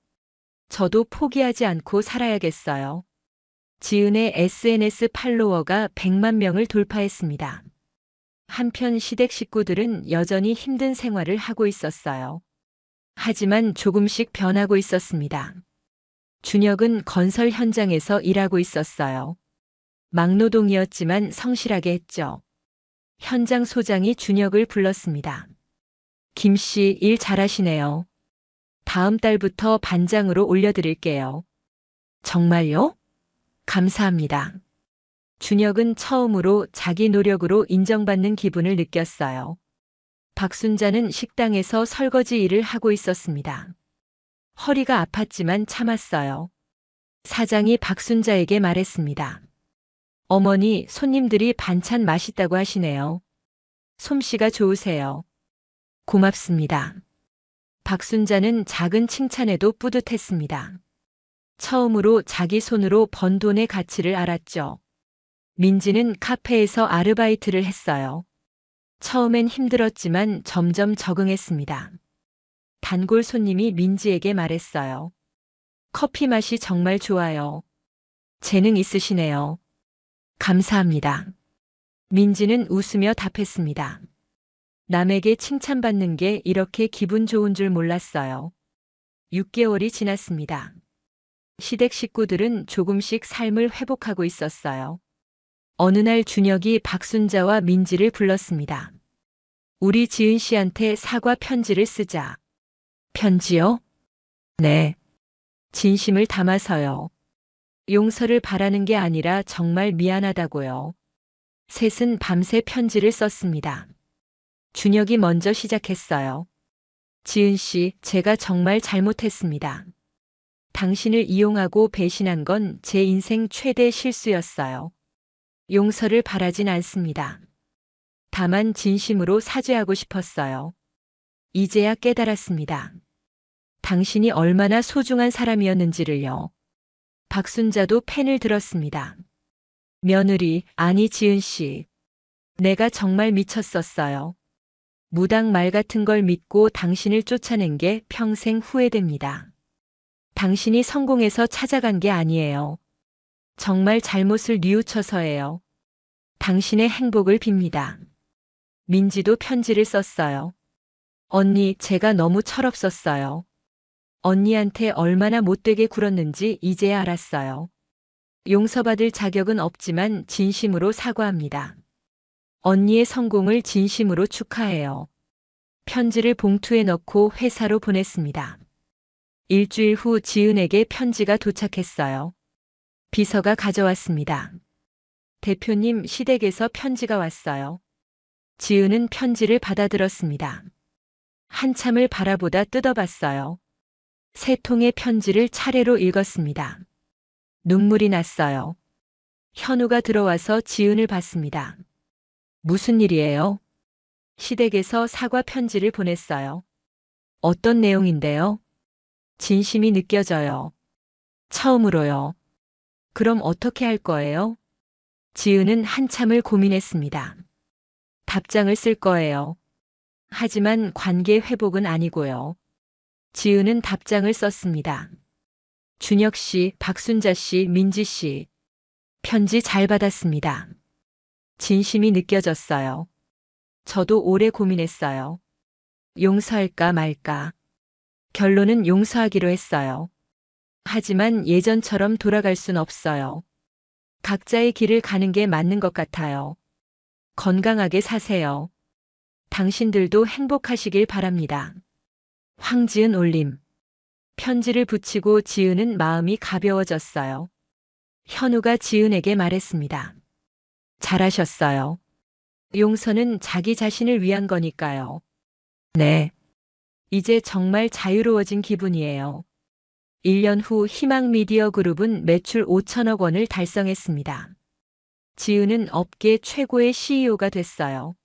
저도 포기하지 않고 살아야겠어요. 지은의 SNS 팔로워가 100만 명을 돌파했습니다. 한편 시댁 식구들은 여전히 힘든 생활을 하고 있었어요. 하지만 조금씩 변하고 있었습니다. 준혁은 건설 현장에서 일하고 있었어요. 막노동이었지만 성실하게 했죠. 현장 소장이 준혁을 불렀습니다. 김 씨 일 잘하시네요. 다음 달부터 반장으로 올려드릴게요. 정말요? 감사합니다. 준혁은 처음으로 자기 노력으로 인정받는 기분을 느꼈어요. 박순자는 식당에서 설거지 일을 하고 있었습니다. 허리가 아팠지만 참았어요. 사장이 박순자에게 말했습니다. 어머니, 손님들이 반찬 맛있다고 하시네요. 솜씨가 좋으세요. 고맙습니다. 박순자는 작은 칭찬에도 뿌듯했습니다. 처음으로 자기 손으로 번 돈의 가치를 알았죠. 민지는 카페에서 아르바이트를 했어요. 처음엔 힘들었지만 점점 적응했습니다. 단골 손님이 민지에게 말했어요. 커피 맛이 정말 좋아요. 재능 있으시네요. 감사합니다. 민지는 웃으며 답했습니다. 남에게 칭찬받는 게 이렇게 기분 좋은 줄 몰랐어요. 6개월이 지났습니다. 시댁 식구들은 조금씩 삶을 회복하고 있었어요. 어느 날 준혁이 박순자와 민지를 불렀습니다. 우리 지은 씨한테 사과 편지를 쓰자. 편지요? 네. 진심을 담아서요. 용서를 바라는 게 아니라 정말 미안하다고요. 셋은 밤새 편지를 썼습니다. 준혁이 먼저 시작했어요. 지은 씨, 제가 정말 잘못했습니다. 당신을 이용하고 배신한 건 제 인생 최대 실수였어요. 용서를 바라진 않습니다. 다만 진심으로 사죄하고 싶었어요. 이제야 깨달았습니다. 당신이 얼마나 소중한 사람이었는지를요. 박순자도 펜을 들었습니다. 며느리, 아니 지은 씨. 내가 정말 미쳤었어요. 무당 말 같은 걸 믿고 당신을 쫓아낸 게 평생 후회됩니다. 당신이 성공해서 찾아간 게 아니에요. 정말 잘못을 뉘우쳐서예요. 당신의 행복을 빕니다. 민지도 편지를 썼어요. 언니, 제가 너무 철없었어요. 언니한테 얼마나 못되게 굴었는지 이제야 알았어요. 용서받을 자격은 없지만 진심으로 사과합니다. 언니의 성공을 진심으로 축하해요. 편지를 봉투에 넣고 회사로 보냈습니다. 일주일 후 지은에게 편지가 도착했어요. 비서가 가져왔습니다. 대표님, 시댁에서 편지가 왔어요. 지은은 편지를 받아들었습니다. 한참을 바라보다 뜯어봤어요. 세 통의 편지를 차례로 읽었습니다. 눈물이 났어요. 현우가 들어와서 지은을 봤습니다. 무슨 일이에요? 시댁에서 사과 편지를 보냈어요. 어떤 내용인데요? 진심이 느껴져요. 처음으로요. 그럼 어떻게 할 거예요? 지은은 한참을 고민했습니다. 답장을 쓸 거예요. 하지만 관계 회복은 아니고요. 지은은 답장을 썼습니다. 준혁 씨, 박순자 씨, 민지 씨. 편지 잘 받았습니다. 진심이 느껴졌어요. 저도 오래 고민했어요. 용서할까 말까. 결론은 용서하기로 했어요. 하지만 예전처럼 돌아갈 순 없어요. 각자의 길을 가는 게 맞는 것 같아요. 건강하게 사세요. 당신들도 행복하시길 바랍니다. 황지은 올림. 편지를 붙이고 지은은 마음이 가벼워졌어요. 현우가 지은에게 말했습니다. 잘하셨어요. 용서는 자기 자신을 위한 거니까요. 네. 이제 정말 자유로워진 기분이에요. 1년 후 희망미디어 그룹은 매출 5천억 원을 달성했습니다. 지은은 업계 최고의 CEO가 됐어요.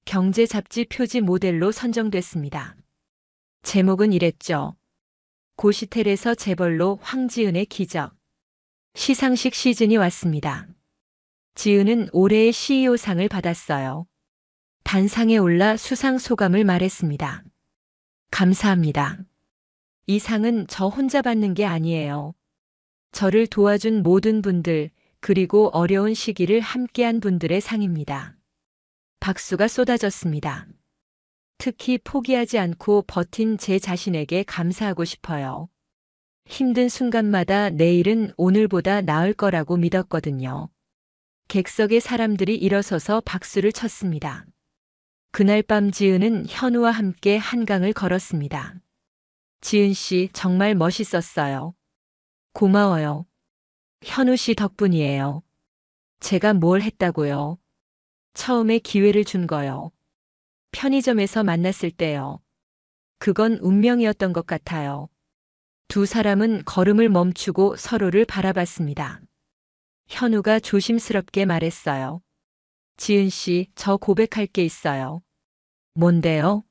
경제 잡지 표지 모델로 선정됐습니다. 제목은 이랬죠. 고시텔에서 재벌로 황지은의 기적. 시상식 시즌이 왔습니다. 지은은 올해의 CEO상을 받았어요. 단상에 올라 수상 소감을 말했습니다. 감사합니다. 이 상은 저 혼자 받는 게 아니에요. 저를 도와준 모든 분들, 그리고 어려운 시기를 함께한 분들의 상입니다. 박수가 쏟아졌습니다. 특히 포기하지 않고 버틴 제 자신에게 감사하고 싶어요. 힘든 순간마다 내일은 오늘보다 나을 거라고 믿었거든요. 객석의 사람들이 일어서서 박수를 쳤습니다. 그날 밤 지은은 현우와 함께 한강을 걸었습니다. 지은 씨 정말 멋있었어요. 고마워요. 현우 씨 덕분이에요. 제가 뭘 했다고요? 처음에 기회를 준 거요. 편의점에서 만났을 때요. 그건 운명이었던 것 같아요. 두 사람은 걸음을 멈추고 서로를 바라봤습니다. 현우가 조심스럽게 말했어요. 지은 씨, 저 고백할 게 있어요. 뭔데요?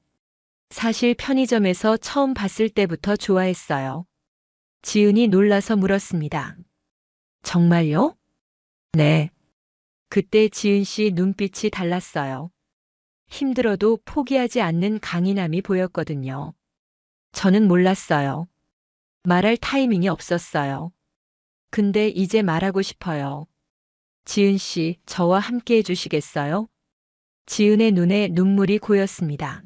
사실 편의점에서 처음 봤을 때부터 좋아했어요. 지은이 놀라서 물었습니다. 정말요? 네. 그때 지은 씨 눈빛이 달랐어요. 힘들어도 포기하지 않는 강인함이 보였거든요. 저는 몰랐어요. 말할 타이밍이 없었어요. 근데 이제 말하고 싶어요. 지은 씨, 저와 함께 해주시겠어요? 지은의 눈에 눈물이 고였습니다.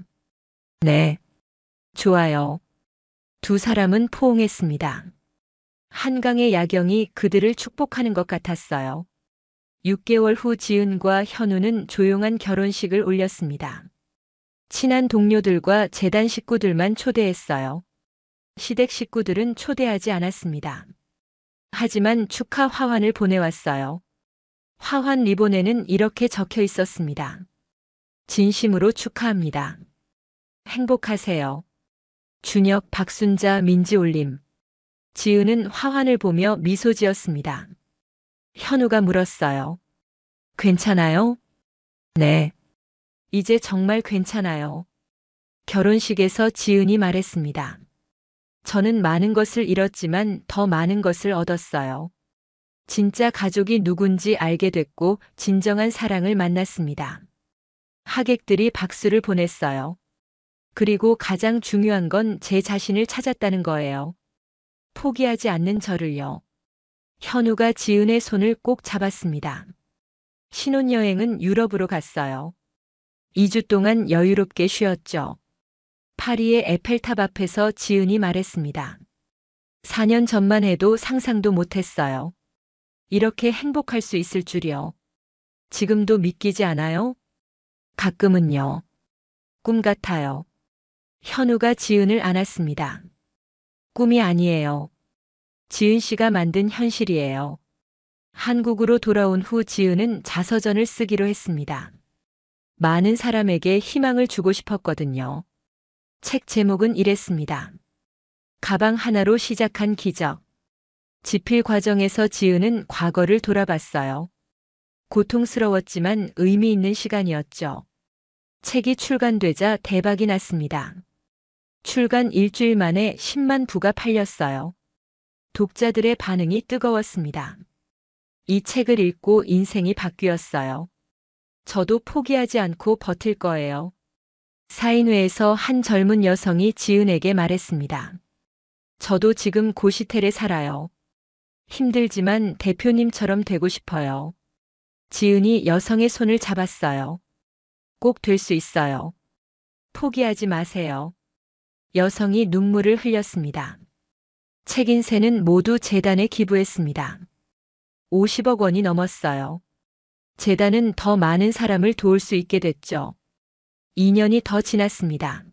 네. 좋아요. 두 사람은 포옹했습니다. 한강의 야경이 그들을 축복하는 것 같았어요. 6개월 후 지은과 현우는 조용한 결혼식을 올렸습니다. 친한 동료들과 재단 식구들만 초대했어요. 시댁 식구들은 초대하지 않았습니다. 하지만 축하 화환을 보내왔어요. 화환 리본에는 이렇게 적혀 있었습니다. 진심으로 축하합니다. 행복하세요. 준혁, 박순자, 민지 올림. 지은은 화환을 보며 미소 지었습니다. 현우가 물었어요. 괜찮아요? 네. 이제 정말 괜찮아요. 결혼식에서 지은이 말했습니다. 저는 많은 것을 잃었지만 더 많은 것을 얻었어요. 진짜 가족이 누군지 알게 됐고 진정한 사랑을 만났습니다. 하객들이 박수를 보냈어요. 그리고 가장 중요한 건 제 자신을 찾았다는 거예요. 포기하지 않는 저를요. 현우가 지은의 손을 꼭 잡았습니다. 신혼여행은 유럽으로 갔어요. 2주 동안 여유롭게 쉬었죠. 파리의 에펠탑 앞에서 지은이 말했습니다. 4년 전만 해도 상상도 못했어요. 이렇게 행복할 수 있을 줄이요. 지금도 믿기지 않아요? 가끔은요. 꿈 같아요. 현우가 지은을 안았습니다. 꿈이 아니에요. 지은 씨가 만든 현실이에요. 한국으로 돌아온 후 지은은 자서전을 쓰기로 했습니다. 많은 사람에게 희망을 주고 싶었거든요. 책 제목은 이랬습니다. 가방 하나로 시작한 기적. 집필 과정에서 지은은 과거를 돌아봤어요. 고통스러웠지만 의미 있는 시간이었죠. 책이 출간되자 대박이 났습니다. 출간 일주일 만에 10만 부가 팔렸어요. 독자들의 반응이 뜨거웠습니다. 이 책을 읽고 인생이 바뀌었어요. 저도 포기하지 않고 버틸 거예요. 사인회에서 한 젊은 여성이 지은에게 말했습니다. 저도 지금 고시텔에 살아요. 힘들지만 대표님처럼 되고 싶어요. 지은이 여성의 손을 잡았어요. 꼭 될 수 있어요. 포기하지 마세요. 여성이 눈물을 흘렸습니다. 책인세는 모두 재단에 기부했습니다. 50억 원이 넘었어요. 재단은 더 많은 사람을 도울 수 있게 됐죠. 2년이 더 지났습니다.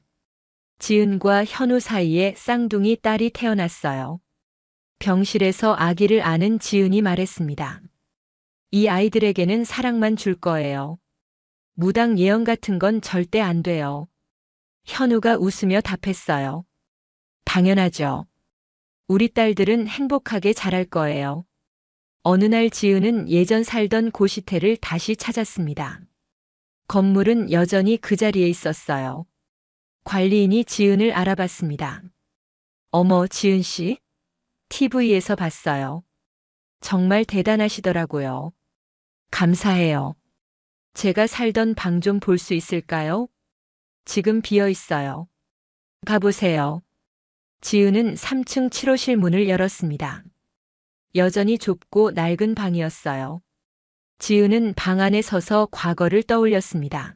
지은과 현우 사이에 쌍둥이 딸이 태어났어요. 병실에서 아기를 안은 지은이 말했습니다. 이 아이들에게는 사랑만 줄 거예요. 무당 예언 같은 건 절대 안 돼요. 현우가 웃으며 답했어요. 당연하죠. 우리 딸들은 행복하게 자랄 거예요. 어느 날 지은은 예전 살던 고시텔을 다시 찾았습니다. 건물은 여전히 그 자리에 있었어요. 관리인이 지은을 알아봤습니다. 어머, 지은 씨? TV에서 봤어요. 정말 대단하시더라고요. 감사해요. 제가 살던 방 좀 볼 수 있을까요? 지금 비어 있어요. 가보세요. 지은은 3층 7호실 문을 열었습니다. 여전히 좁고 낡은 방이었어요. 지은은 방 안에 서서 과거를 떠올렸습니다.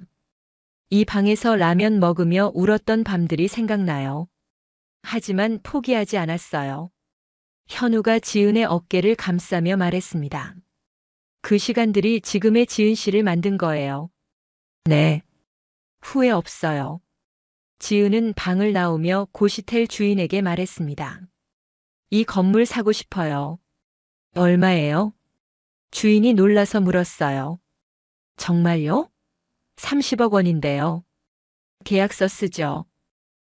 이 방에서 라면 먹으며 울었던 밤들이 생각나요. 하지만 포기하지 않았어요. 현우가 지은의 어깨를 감싸며 말했습니다. 그 시간들이 지금의 지은 씨를 만든 거예요. 네. 후회 없어요. 지은은 방을 나오며 고시텔 주인에게 말했습니다. 이 건물 사고 싶어요. 얼마예요? 주인이 놀라서 물었어요. 정말요? 30억 원인데요. 계약서 쓰죠.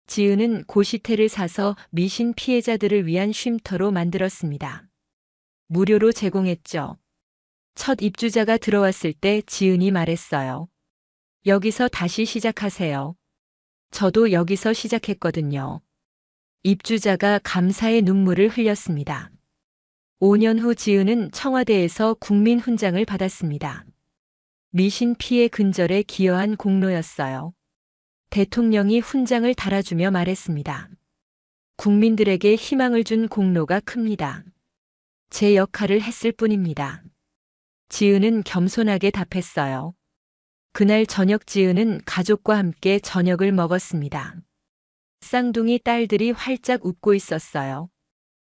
지은은 고시텔을 사서 미신 피해자들을 위한 쉼터로 만들었습니다. 무료로 제공했죠. 첫 입주자가 들어왔을 때 지은이 말했어요. 여기서 다시 시작하세요. 저도 여기서 시작했거든요. 입주자가 감사의 눈물을 흘렸습니다. 5년 후 지은은 청와대에서 국민훈장을 받았습니다. 미신 피해 근절에 기여한 공로였어요. 대통령이 훈장을 달아주며 말했습니다. 국민들에게 희망을 준 공로가 큽니다. 제 역할을 했을 뿐입니다. 지은은 겸손하게 답했어요. 그날 저녁 지은은 가족과 함께 저녁을 먹었습니다. 쌍둥이 딸들이 활짝 웃고 있었어요.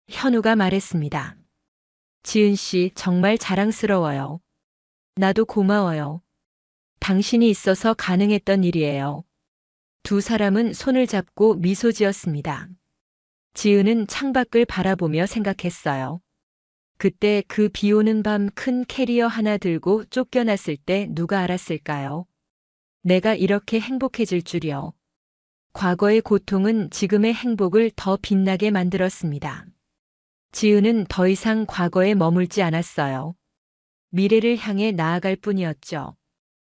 현우가 말했습니다. 지은 씨 정말 자랑스러워요. 나도 고마워요. 당신이 있어서 가능했던 일이에요. 두 사람은 손을 잡고 미소 지었습니다. 지은은 창밖을 바라보며 생각했어요. 그때 그 비 오는 밤 큰 캐리어 하나 들고 쫓겨났을 때 누가 알았을까요? 내가 이렇게 행복해질 줄이요. 과거의 고통은 지금의 행복을 더 빛나게 만들었습니다. 지은은 더 이상 과거에 머물지 않았어요. 미래를 향해 나아갈 뿐이었죠.